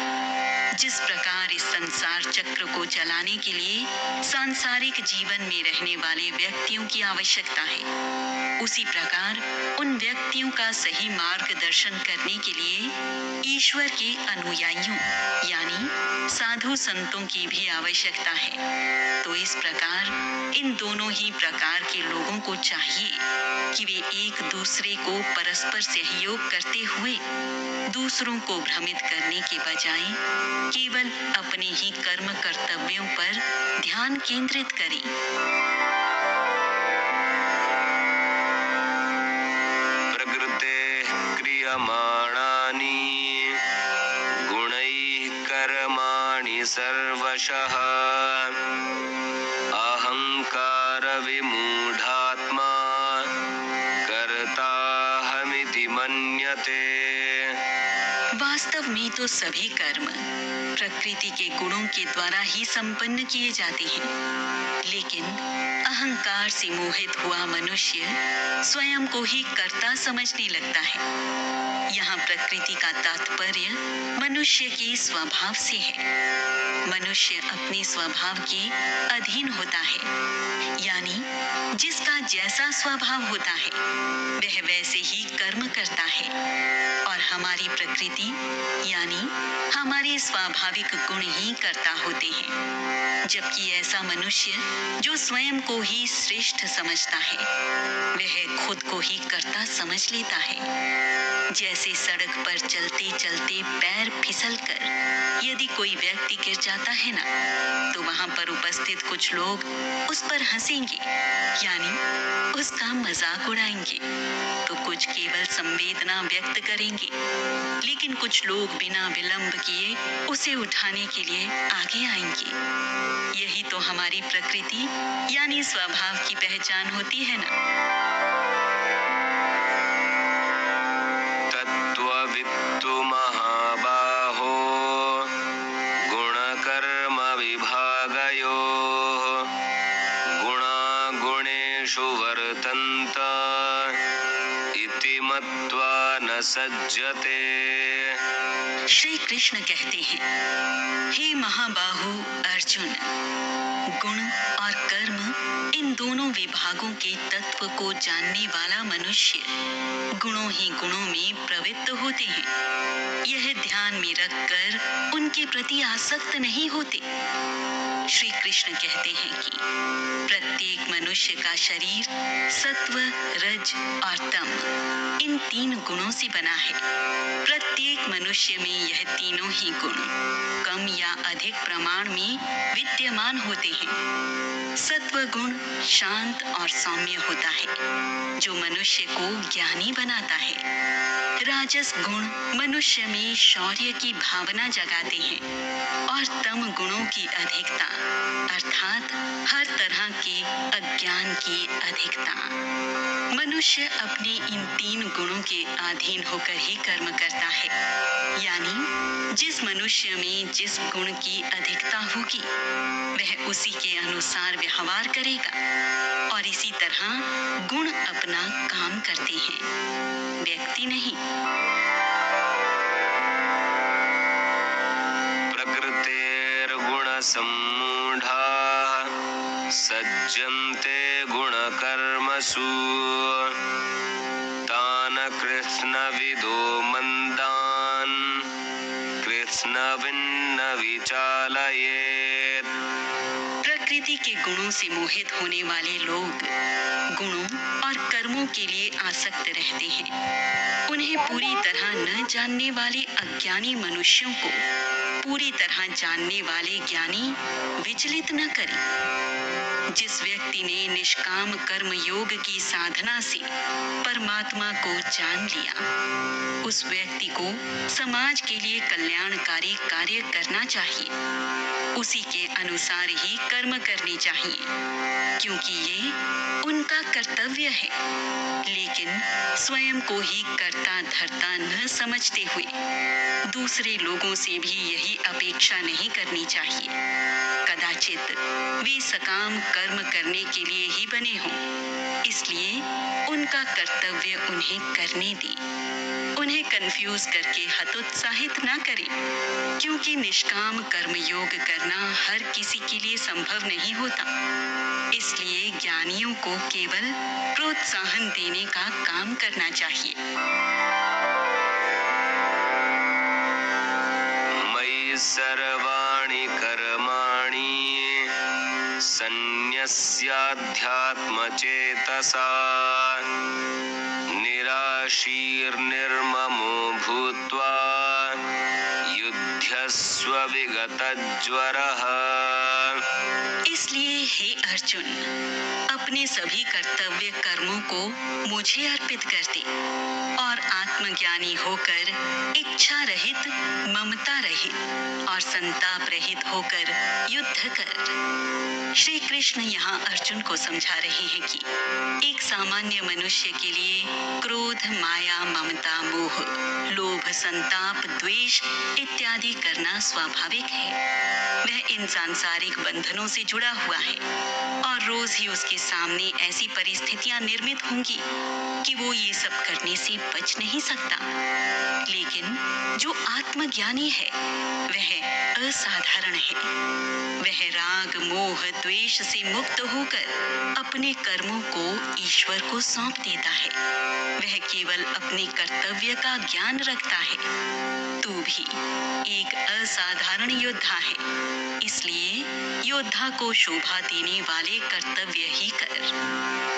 जिस प्रकार इस संसार चक्र को चलाने के लिए सांसारिक जीवन में रहने वाले व्यक्तियों की आवश्यकता है, उसी प्रकार उन व्यक्तियों का सही मार्गदर्शन करने के लिए ईश्वर के अनुयायियों यानी साधु संतों की भी आवश्यकता है। तो इस प्रकार इन दोनों ही प्रकार के लोगों को चाहिए कि वे एक दूसरे को परस्पर सहयोग करते हुए दूसरों को भ्रमित करने के बजाय केवल अपने ही कर्म कर्तव्यों पर ध्यान केंद्रित करें। प्रकृतेः क्रियमाणानि गुणैः कर्माणि सर्वशः अहङ्कारविमूढात्मा कर्ताहमिति मन्यते। वास्तव में तो सभी कर्म प्रकृति के गुणों के द्वारा ही संपन्न किए जाते हैं, लेकिन अहंकार से मोहित हुआ मनुष्य स्वयं को ही कर्ता समझने लगता है। यहाँ प्रकृति का तात्पर्य मनुष्य के स्वभाव से है। मनुष्य अपने स्वभाव के अधीन होता है, यानी जिसका जैसा स्वभाव होता है वह वैसे ही कर्म करता है। और हमारी प्रकृति यानी हमारे स्वाभाविक गुण ही कर्ता होते हैं। जबकि ऐसा मनुष्य जो स्वयं को ही श्रेष्ठ समझता है वह खुद को ही कर्ता समझ लेता है। जैसे सड़क पर चलते चलते पैर फिसलकर यदि कोई व्यक्ति गिर जाता है ना, तो वहां पर उपस्थित कुछ लोग उस पर हंसेंगे यानी उसका मजाक उड़ाएंगे, तो कुछ केवल संवेदना व्यक्त करेंगे, लेकिन कुछ लोग बिना विलंब किए उसे उठाने के लिए आगे आएंगे। यही तो हमारी प्रकृति यानी स्वभाव की पहचान होती है ना। तत्त्ववित्तु महाबाहो गुणकर्म विभागयोः गुणागुणेषु वर्तन्त इति मत्वा न सज्जते। श्री कृष्ण कहते हैं, हे महाबाहु अर्जुन, गुण और कर्म इन दोनों विभागों के तत्व को जानने वाला मनुष्य गुणों ही गुणों में प्रवृत्त होते हैं। यह ध्यान में रखकर उनके प्रति आसक्त नहीं होते। श्री कृष्ण कहते हैं कि प्रत्येक मनुष्य का शरीर सत्व, रज और तम इन 3 गुणों से बना है। प्रत्येक मनुष्य में यह तीनों ही गुण कम कम या अधिक प्रमाण में विद्यमान होते हैं। सत्व गुण शांत और सौम्य होता है, जो मनुष्य को ज्ञानी बनाता है। राजस गुण मनुष्य में शौर्य की भावना जगाते हैं और तम गुणों की अधिकता अर्थात हर तरह के अज्ञान की अधिकता। मनुष्य अपने इन 3 गुणों के अधीन होकर ही कर्म करता है, यानी जिस मनुष्य में जिस गुण की अधिकता होगी वह उसी के अनुसार व्यवहार करेगा और इसी तरह गुण अपना काम करते हैं, व्यक्ति नहीं। प्रकृतेर्गुण सम्मूढाः सज्जन्ते गुणकर्मसु तान् कृत्स्नविदो मन्दान् कृत्स्नविन्न विचालयेत्। प्रकृति के गुणों से मोहित होने वाले लोग गुणों और कर्मों के लिए आसक्त रहते हैं। उन्हें पूरी तरह न जानने वाले अज्ञानी मनुष्यों को पूरी तरह जानने वाले ज्ञानी विचलित न करें। जिस व्यक्ति ने निष्काम कर्म योग की साधना से परमात्मा को जान लिया, उस व्यक्ति को समाज के लिए कल्याणकारी कार्य करना चाहिए। उसी के अनुसार ही कर्म करने चाहिए, क्योंकि ये उनका कर्तव्य है। लेकिन स्वयं को ही कर्ता धर्ता न समझते हुए दूसरे लोगों से भी यही अपेक्षा नहीं करनी चाहिए। कदाचित वे सकाम कर्म करने के लिए ही बने हों, इसलिए उनका कर्तव्य उन्हें करने दें। उन्हें कंफ्यूज करके हतोत्साहित ना करें, क्योंकि निष्काम कर्मयोग करना हर किसी के लिए संभव नहीं होता। इसलिए ज्ञानियों को केवल प्रोत्साहन देने का काम करना चाहिए। मयि सर्वाणि कर्माणि सन्न्यस्याध्यात्मचेतसा निराशीर्निर्ममो भूत्वा युध्यस्व विगतज्वरः। इसलिए हे अर्जुन, अपने सभी कर्तव्य कर्मों को मुझे अर्पित कर दे और आत्मज्ञानी होकर इच्छा रहित, ममता रहित और संताप रहित होकर युद्ध कर। श्री कृष्ण यहाँ अर्जुन को समझा रहे हैं कि एक सामान्य मनुष्य के लिए क्रोध, माया, ममता, मोह, लोभ, संताप, द्वेष इत्यादि करना स्वाभाविक है। वह इन सांसारिक बंधनों से जुड़ा हुआ है और रोज ही उसके सामने ऐसी परिस्थितियां निर्मित होंगी कि वो ये सब करने से बच नहीं सकता। लेकिन जो आत्मज्ञानी है वह असाधारण है। वह राग, मोह, द्वेष से मुक्त होकर अपने कर्मों को ईश्वर को सौंप देता है। वह केवल अपने कर्तव्य का ज्ञान रखता है। तू भी एक असाधारण योद्धा है, इसलिए योद्धा को शोभा देने वाले कर्तव्य ही कर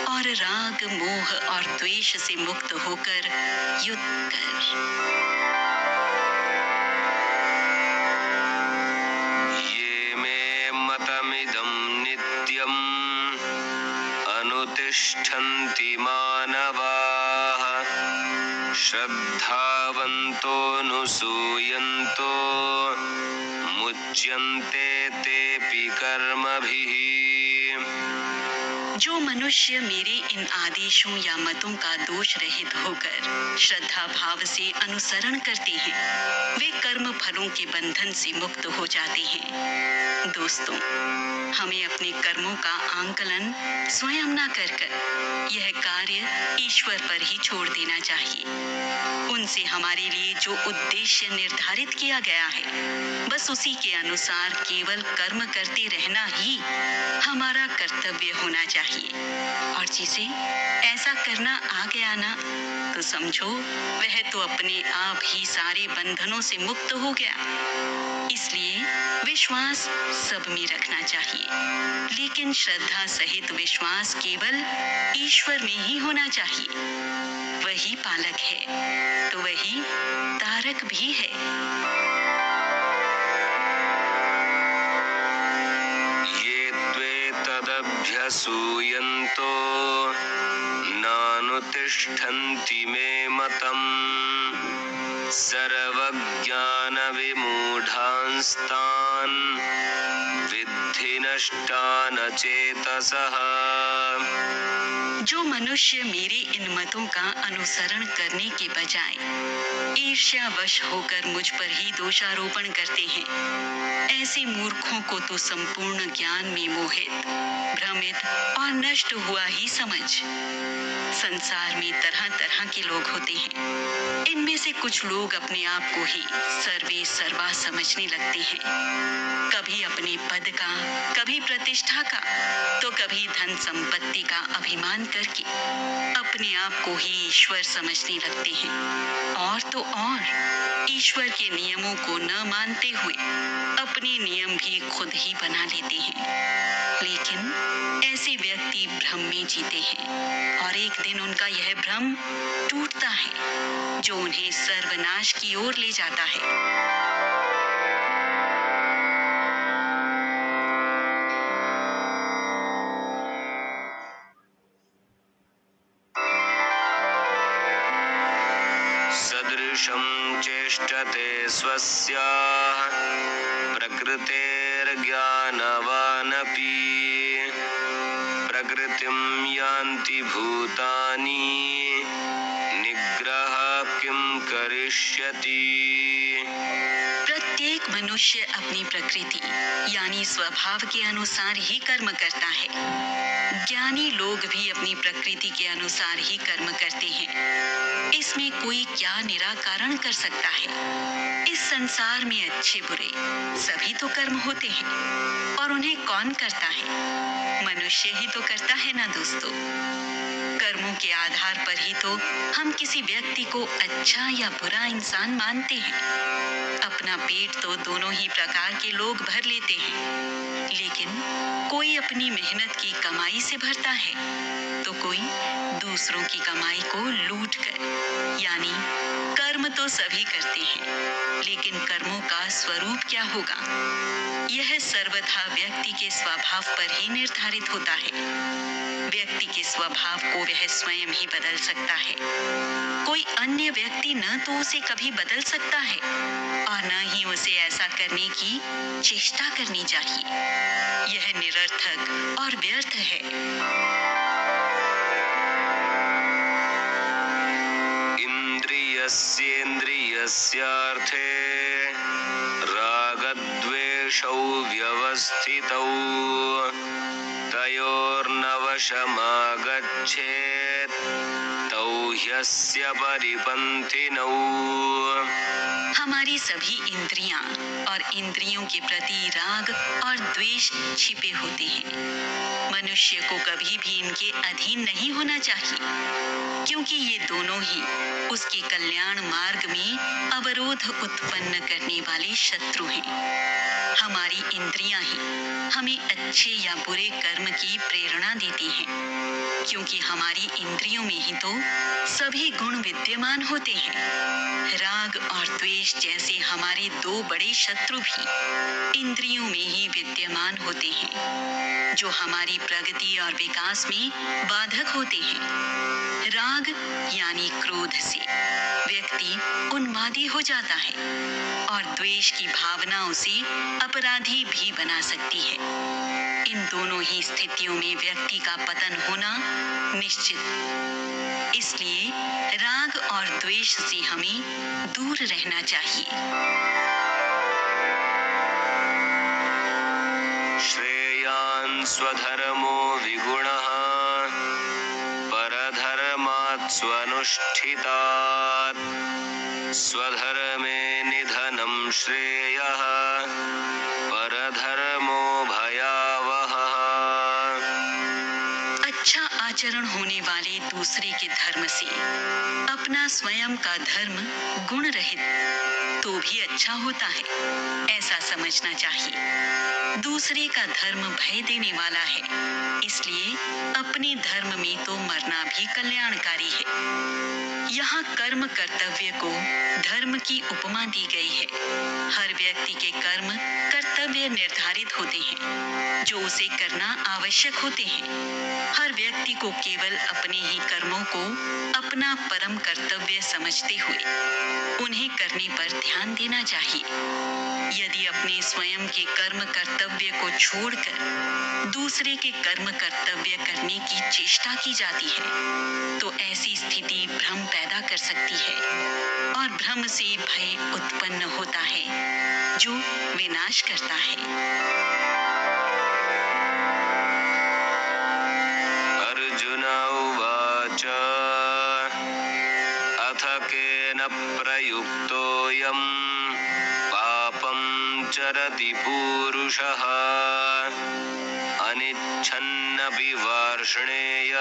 और राग, मोह और द्वेष से मुक्त होकर युद्ध कर। ये मे मतमिदं नित्यम् अनुतिष्ठन्ति मानवाः श्रद्धावन्तो नुसूयन्तो मुच्यन्ते तेऽपि कर्मभिः। जो मनुष्य मेरे इन आदेशों या मतों का दोष रहित होकर श्रद्धा भाव से अनुसरण करते हैं, वे कर्म फलों के बंधन से मुक्त हो जाते हैं। दोस्तों, हमें अपने कर्मों का आंकलन स्वयं न कर यह कार्य ईश्वर पर ही छोड़ देना चाहिए। उनसे हमारे लिए जो उद्देश्य निर्धारित किया गया है, बस उसी के अनुसार केवल कर्म करते रहना ही हमारा कर्तव्य होना चाहिए। और जिसे ऐसा करना आ गया ना, तो समझो वह तो अपने आप ही सारे बंधनों से मुक्त हो गया। इसलिए विश्वास सब में रखना चाहिए, लेकिन श्रद्धा सहित विश्वास केवल ईश्वर में ही होना चाहिए। वही पालक है तो वही तारक भी है। सूयन्तो नानुतिष्ठन्ति मे मतम् सर्वज्ञानविमूढांस्तान् विद्धि नष्टान चेतसः। जो मनुष्य मेरे इन मतों का अनुसरण करने के बजाय ईर्ष्यावश होकर मुझ पर ही दोषारोपण करते हैं, ऐसे मूर्खों को तो संपूर्ण ज्ञान में मोहित, भ्रमित और नष्ट हुआ ही समझ। संसार में तरह तरह के लोग होते हैं। इनमें से कुछ लोग अपने आप को ही सर्वे सर्वा समझने लगते हैं, कभी अपने पद का, कभी प्रतिष्ठा का, तो कभी धन संपत्ति का अभिमान करके अपने आप को ही ईश्वर समझने लगते हैं। और तो और ईश्वर के नियमों को न मानते हुए अपने नियम भी खुद ही बना लेते हैं। लेकिन ऐसे व्यक्ति भ्रम में जीते हैं और एक दिन उनका यह भ्रम टूटता है, जो उन्हें सर्वनाश की ओर ले जाता है। सदृशं चेष्टते स्वस्याः प्रकृतेर्ज्ञानवानपि प्रकृतिं यान्ति भूतानि निग्रह किं करिष्यति। प्रत्येक मनुष्य अपनी प्रकृति यानी स्वभाव के अनुसार ही कर्म करता है। ज्ञानी लोग भी अपनी प्रकृति के अनुसार ही कर्म करते हैं। इसमें कोई क्या निराकरण कर सकता है? इस संसार में अच्छे बुरे सभी तो कर्म होते हैं, और उन्हें कौन करता है? मनुष्य ही तो करता है ना दोस्तों। कर्मों के आधार पर ही तो हम किसी व्यक्ति को अच्छा या बुरा इंसान मानते हैं। अपना पेट तो दोनों ही प्रकार के लोग भर लेते हैं, लेकिन कोई अपनी मेहनत की कमाई से भरता है, तो कोई दूसरों की कमाई को लूट कर। यानी कर्म तो सभी करते हैं, लेकिन कर्मों का स्वरूप क्या होगा, यह सर्वथा व्यक्ति के स्वभाव पर ही निर्धारित होता है। व्यक्ति के स्वभाव को वह स्वयं ही बदल सकता है। कोई अन्य व्यक्ति न तो उसे कभी बदल सकता है और न ही उसे ऐसा करने की चेष्टा करनी चाहिए। यह निरर्थक और व्यर्थ है। इंद्रियस्येन्द्रियस्यार्थे रागद्वेषौ व्यवस्थितौ तयोर्नवशमागच्छेत् तौ ह्यस्य परिपन्थिनौ। हमारी सभी इंद्रियां और इंद्रियों के प्रति राग और द्वेष छिपे होते हैं। मनुष्य को कभी भी इनके अधीन नहीं होना चाहिए, क्योंकि ये दोनों ही उसके कल्याण मार्ग में अवरोध उत्पन्न करने वाले शत्रु हैं। हमारी इंद्रियां ही हमें अच्छे या बुरे कर्म की प्रेरणा देती हैं, क्योंकि हमारी इंद्रियों में ही तो सभी गुण विद्यमान होते हैं। राग और द्वेष जैसे हमारे दो बड़े शत्रु भी इंद्रियों में ही विद्यमान होते हैं, जो हमारी प्रगति और विकास में बाधक होते हैं। राग यानी क्रोध से व्यक्ति उन्मादी हो जाता है, और द्वेष की भावना उसे अपराधी भी बना सकती है। इन दोनों ही स्थितियों में व्यक्ति का पतन होना निश्चित। इसलिए राग और द्वेष से हमें दूर रहना चाहिए। श्रेयान् स्वधर्मो विगुणः परधर्मात् स्वनुष्ठितात् स्वधर्मे निधनं श्रेयः परधर्मो भयावहः। अच्छा आचरण होने वाले दूसरे के धर्म से अपना स्वयं का धर्म गुण रहित तो भी अच्छा होता है, ऐसा समझना चाहिए। दूसरे का धर्म भय देने वाला है, इसलिए अपने धर्म में तो मरना भी कल्याणकारी है। यहाँ कर्म कर्तव्य को धर्म की उपमा दी गई है। हर व्यक्ति के कर्म कर्तव्य निर्धारित होते हैं जो उसे करना आवश्यक होते हैं। हर व्यक्ति को केवल अपने ही कर्मों को अपना परम कर्तव्य समझते हुए उन्हें करने पर ध्यान देना चाहिए। यदि अपने स्वयं के कर्म कर्तव्य को छोड़कर दूसरे के कर्म कर्तव्य करने की चेष्टा की जाती है तो ऐसी स्थिति भ्रम पैदा कर सकती है और भ्रम से भय उत्पन्न होता है जो विनाश करता है। अर्जुन उवाच अथ केन प्रयुक्तोऽयं पापं चरति पूरुषः अनिच्छन्नपि वार्ष्णेय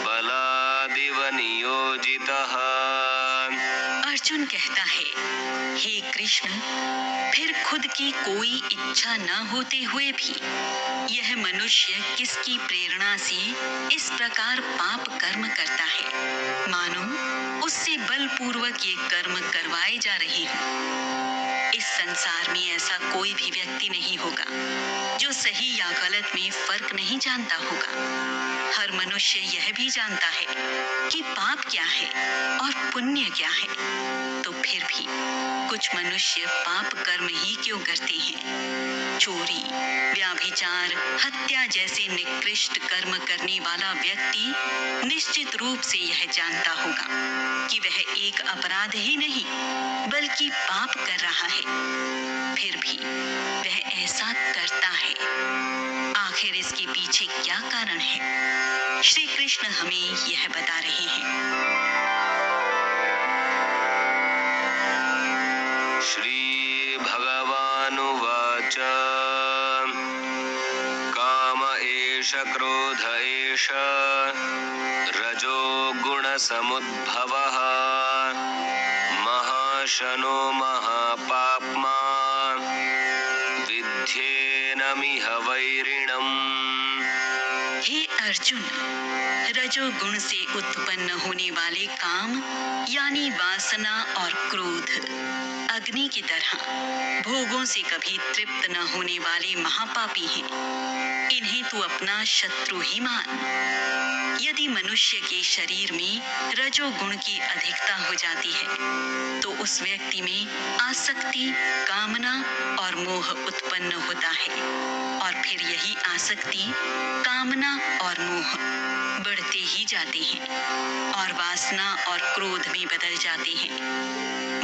बलादिव नियोजितः। अर्जुन कहता है, हे कृष्ण, फिर खुद की कोई इच्छा न होते हुए भी यह मनुष्य किसकी प्रेरणा से इस प्रकार पाप कर्म करता है, मानो उससे बलपूर्वक ये कर्म करवाए जा रहे हों। इस संसार में ऐसा कोई भी व्यक्ति नहीं होगा जो सही या गलत में फर्क नहीं जानता होगा। हर मनुष्य यह भी जानता है कि पाप क्या है और पुण्य क्या है, तो फिर भी कुछ मनुष्य पाप कर्म ही क्यों करते हैं। चोरी, व्याभिचार, हत्या जैसे निकृष्ट कर्म करने वाला व्यक्ति निश्चित रूप से यह जानता होगा कि वह एक अपराध ही नहीं बल्कि पाप कर रहा है, फिर भी वह ऐसा करता है। आखिर इसके पीछे क्या कारण है, श्री कृष्ण हमें यह बता रहे हैं। श्री भगवानुवाच काम एष क्रोध एष रजो गुणसमुद्भवः महाशनो महापाप्मा विद्येनमिह वैरिणम्। हे अर्जुन, रजोगुण से उत्पन्न होने वाले काम यानी वासना और क्रोध अग्नि की तरह भोगों से कभी तृप्त न होने वाले महापापी हैं। इन्हें तू अपना शत्रु ही मान। यदि मनुष्य के शरीर में रजोगुण की अधिकता हो जाती है तो उस व्यक्ति में आसक्ति, कामना और मोह उत्पन्न होता है और फिर यही आसक्ति, कामना और मोह बढ़ते ही जाते हैं और वासना और क्रोध में बदल जाते हैं।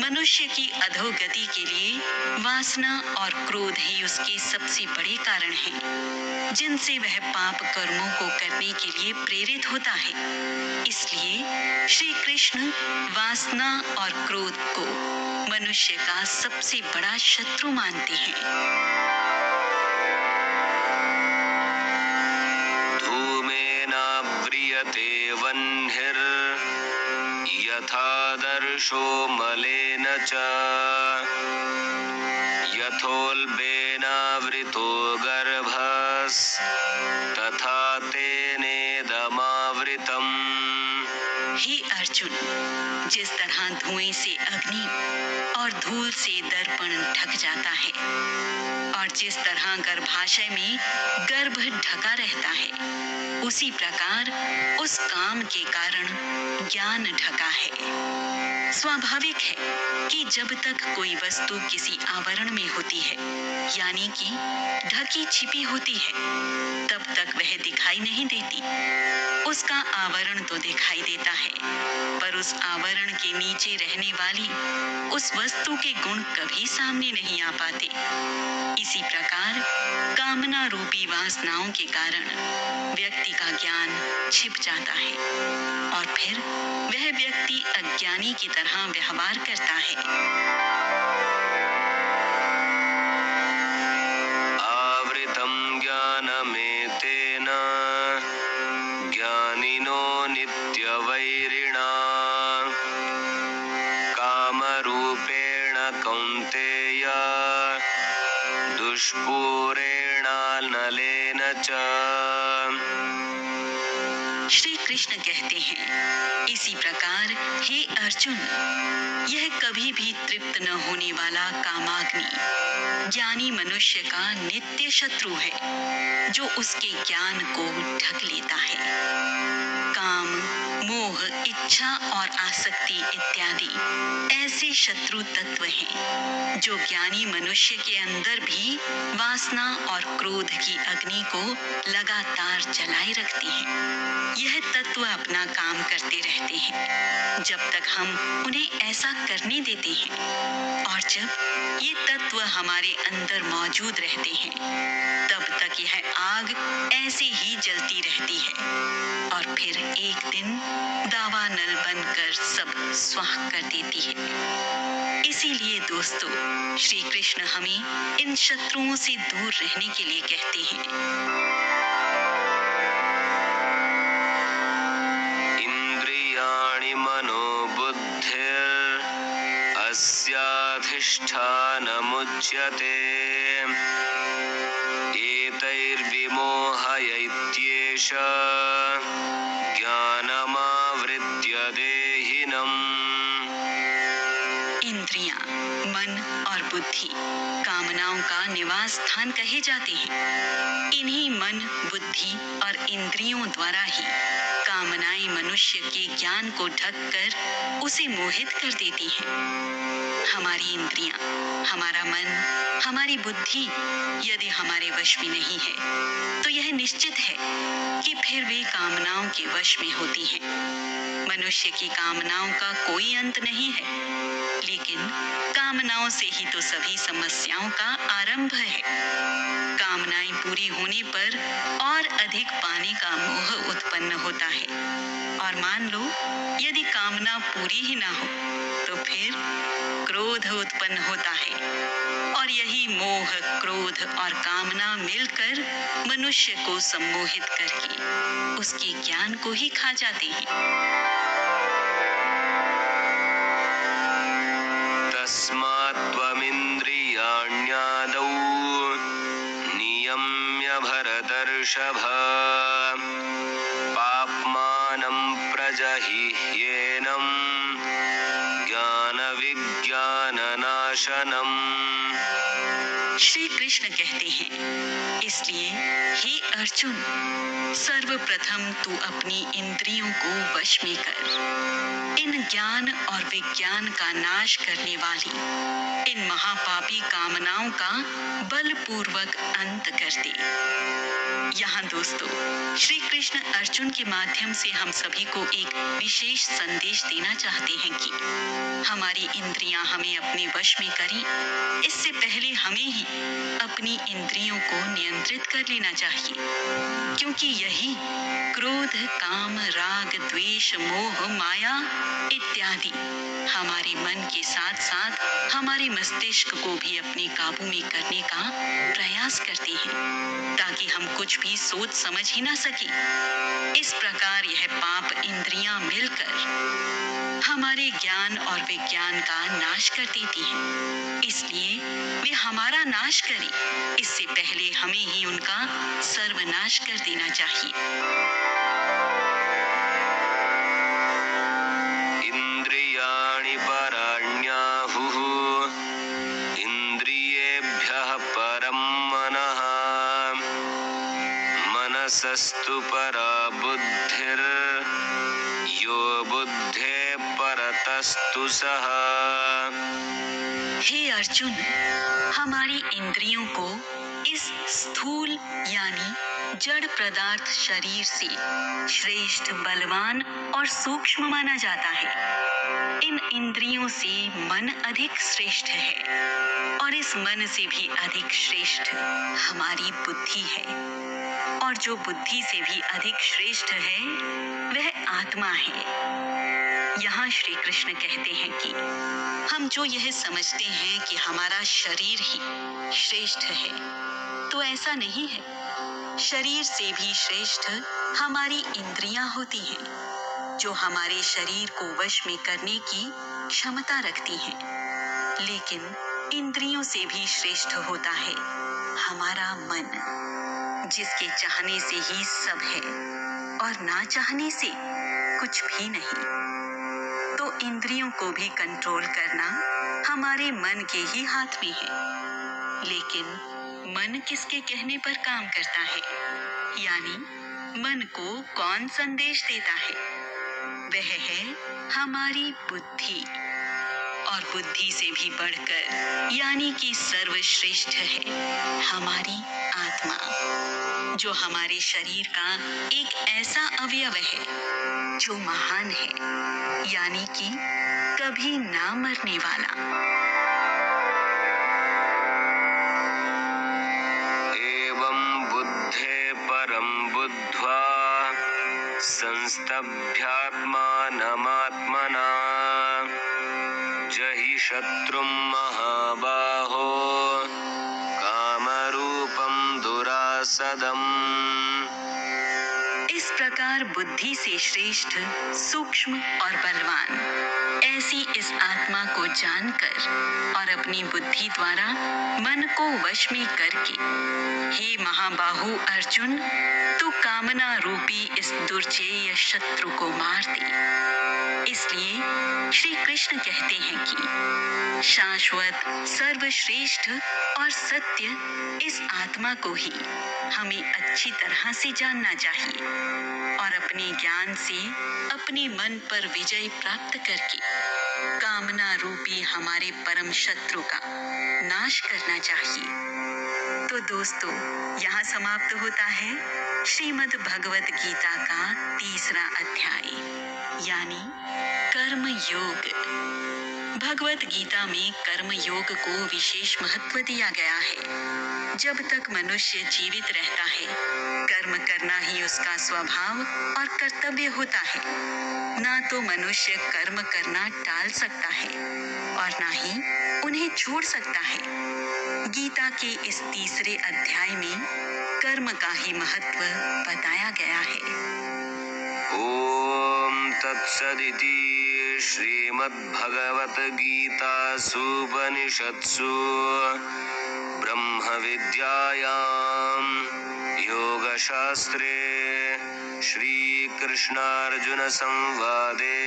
मनुष्य की अधोगति के लिए वासना और क्रोध ही उसके सबसे बड़े कारण हैं, जिनसे वह पाप कर्मों को करने के लिए प्रेरित होता है। इसलिए श्री कृष्ण वासना और क्रोध को मनुष्य का सबसे बड़ा शत्रु मानते हैं। धूमेनाव्रियते वह्निर् यथादर्शो मलेन च यथोल्बेनावृतो गर्भस् तथा तेनेदमावृतम्। हे अर्जुन, जिस तरह धुएं से अग्नि और धूल से दर्पण ढक जाता है और जिस तरह गर्भाशय में गर्भ ढका रहता है, उसी प्रकार उस काम के कारण ज्ञान ढका है। स्वाभाविक है कि जब तक कोई वस्तु किसी आवरण में होती है यानी कि ढकी छिपी होती है, तब तक वह दिखाई नहीं देती। उसका आवरण तो दिखाई देता है, पर उस आवरण के नीचे रहने वाली उस वस्तु के गुण कभी सामने नहीं आ पाते। इसी प्रकार कामना रूपी वासनाओं के कारण व्यक्ति का ज्ञान छिप जाता है और फिर वह व्यक्ति अज्ञानी की तरह व्यवहार करता है। आवृतं ज्ञानमेतेन ज्ञानिनो नित्यवैरिणा कामरूपेण कौन्तेय दुष्पूरेणानलेन च। श्री कृष्ण कहते हैं, इसी प्रकार हे अर्जुन, यह कभी भी तृप्त न होने वाला कामाग्नि ज्ञानी मनुष्य का नित्य शत्रु है, जो उसके ज्ञान को ढक लेता है। काम, मोह, इच्छा और आसक्ति इत्यादि ऐसे शत्रु तत्व हैं, जो ज्ञानी मनुष्य के अंदर भी वासना और क्रोध की अग्नि को लगातार जलाए रखते हैं। यह तत्व अपना काम करते रहते हैं जब तक हम उन्हें ऐसा करने देते हैं, और जब ये तत्व हमारे अंदर मौजूद रहते हैं, तब तक यह आग ऐसे ही जलती रहती है और फिर एक दिन दावानल बनकर सब स्वाह कर देती है। इसीलिए दोस्तों, श्री कृष्ण हमें इन शत्रुओं से दूर रहने के लिए कहते हैं। इंद्रियाणि मनोबुद्धिर अस्याधिष्ठानमुच्यते एतैर्विमोहयत्येष ज्ञानमावृत्य देहिनम्। इंद्रियां, मन और बुद्धि कामनाओं का निवास स्थान कहे जाते हैं। इन्हीं मन, बुद्धि और इंद्रियों द्वारा ही कामनाएं मनुष्य के ज्ञान को ढककर उसे मोहित कर देती हैं। हमारी इंद्रियां, हमारा मन, हमारी बुद्धि यदि हमारे वश में नहीं है, तो यह निश्चित है कि फिर वे कामनाओं के वश में होती हैं। मनुष्य की कामनाओं का कोई अंत नहीं है, लेकिन कामनाओं से ही तो सभी समस्याओं का आरंभ है। कामनाएं पूरी होने पर और अधिक पाने का मोह उत्पन्न होता है, और मान लो यदि कामना पूरी ही ना हो, तो फिर क्रोध उत्पन्न होता है, और यही मोह, क्रोध और कामना मिलकर मनुष्य को सम्मोहित करके उसके ज्ञान को ही खा जाते हैं। तस्मात् त्वमिन्द्रियाण्यादौ नियम्य भरतर्षभ पाप्मानं प्रजहिह्येनं ज्ञानविज्ञाननाशनम्। श्री कृष्ण कहते हैं, इसलिए हे अर्जुन, सर्वप्रथम तू अपनी इंद्रियों को वश में कर। इन ज्ञान और विज्ञान का नाश करने वाली इन महापापी कामनाओं का बलपूर्वक अंत कर दे। यहाँ दोस्तों, श्री कृष्ण अर्जुन के माध्यम से हम सभी को एक विशेष संदेश देना चाहते हैं कि हमारी इंद्रियां हमें अपने वश में करें, इससे पहले हमें ही अपनी इंद्रियों को नियंत्रित कर लेना चाहिए, क्योंकि यही क्रोध, काम, राग, द्वेष, मोह, माया इत्यादि हमारे मन के साथ साथ हमारे मस्तिष्क को भी अपने काबू में करने का प्रयास करते हैं, ताकि हम कुछ भी सोच समझ ही ना सके। इस प्रकार यह पाप इंद्रियां मिलकर हमारे ज्ञान और विज्ञान का नाश कर देती हैं। इसलिए वे हमारा नाश करें, इससे पहले हमें ही उनका सर्वनाश कर देना चाहिए। इंद्रियाणि पराण्याहुः इंद्रियेभ्यः परं मनः मनसस्तु परा बुद्धिर् यो बुद्धेः परतस्तु सः। हे अर्जुन, हमारी इंद्रियों को इस स्थूल यानी जड़ पदार्थ शरीर से श्रेष्ठ, बलवान और सूक्ष्म माना जाता है। इन इंद्रियों से मन अधिक श्रेष्ठ है, और इस मन से भी अधिक श्रेष्ठ हमारी बुद्धि है, और जो बुद्धि से भी अधिक श्रेष्ठ है वह आत्मा है। यहाँ श्री कृष्ण कहते हैं कि हम जो यह समझते हैं कि हमारा शरीर ही श्रेष्ठ है, तो ऐसा नहीं है। शरीर से भी श्रेष्ठ हमारी इंद्रियां होती हैं, जो हमारे शरीर को वश में करने की क्षमता रखती हैं। लेकिन इंद्रियों से भी श्रेष्ठ होता है हमारा मन, जिसके चाहने से ही सब है। और ना चाहने से कुछ भी नहीं। तो इंद्रियों को भी कंट्रोल करना हमारे मन के ही हाथ में है। लेकिन मन किसके कहने पर काम करता है, यानी मन को कौन संदेश देता है? वह है हमारी बुद्धि। और बुद्धि से भी बढ़कर यानी कि सर्वश्रेष्ठ है हमारी आत्मा, जो हमारे शरीर का एक ऐसा अवयव है जो महान है, यानी कि कभी ना मरने वाला। एवं बुद्धे परं बुद्ध्वा संस्तभ्यात्मानमात्मना जहि शत्रुं महाबाहो कामरूपं दुरासदम्। इस प्रकार बुद्धि से श्रेष्ठ, सूक्ष्म और बलवान ऐसी इस आत्मा को जानकर और अपनी बुद्धि द्वारा मन को वश में करके, हे महाबाहु अर्जुन, तू कामना रूपी इस दुर्जेय शत्रु को मार दे। इसलिए श्री कृष्ण कहते हैं कि शाश्वत, सर्वश्रेष्ठ और सत्य इस आत्मा को ही हमें अच्छी तरह से जानना चाहिए और अपने ज्ञान से अपने मन पर विजय प्राप्त करके कामना रूपी हमारे परम शत्रु का नाश करना चाहिए। तो दोस्तों, यहाँ समाप्त होता है श्रीमद् भगवत गीता का 3रा अध्याय, यानी कर्म योग। भगवत गीता में कर्म योग को विशेष महत्व दिया गया है। जब तक मनुष्य जीवित रहता है, कर्म करना ही उसका स्वभाव और कर्तव्य होता है। ना तो मनुष्य कर्म करना टाल सकता है और ना ही उन्हें छोड़ सकता है। गीता के इस 3रे अध्याय में कर्म का ही महत्व बताया गया है। ओम तत्सदिति श्रीमद्भगवद्गीतासूपनिषत्सु ब्रह्मविद्यायां योगशास्त्रे श्रीकृष्णार्जुनसंवादे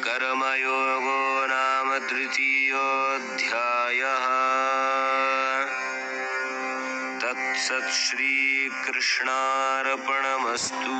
कर्मयोगो नाम 3योऽध्यायः। तत्सत् श्रीकृष्णार्पणमस्तु।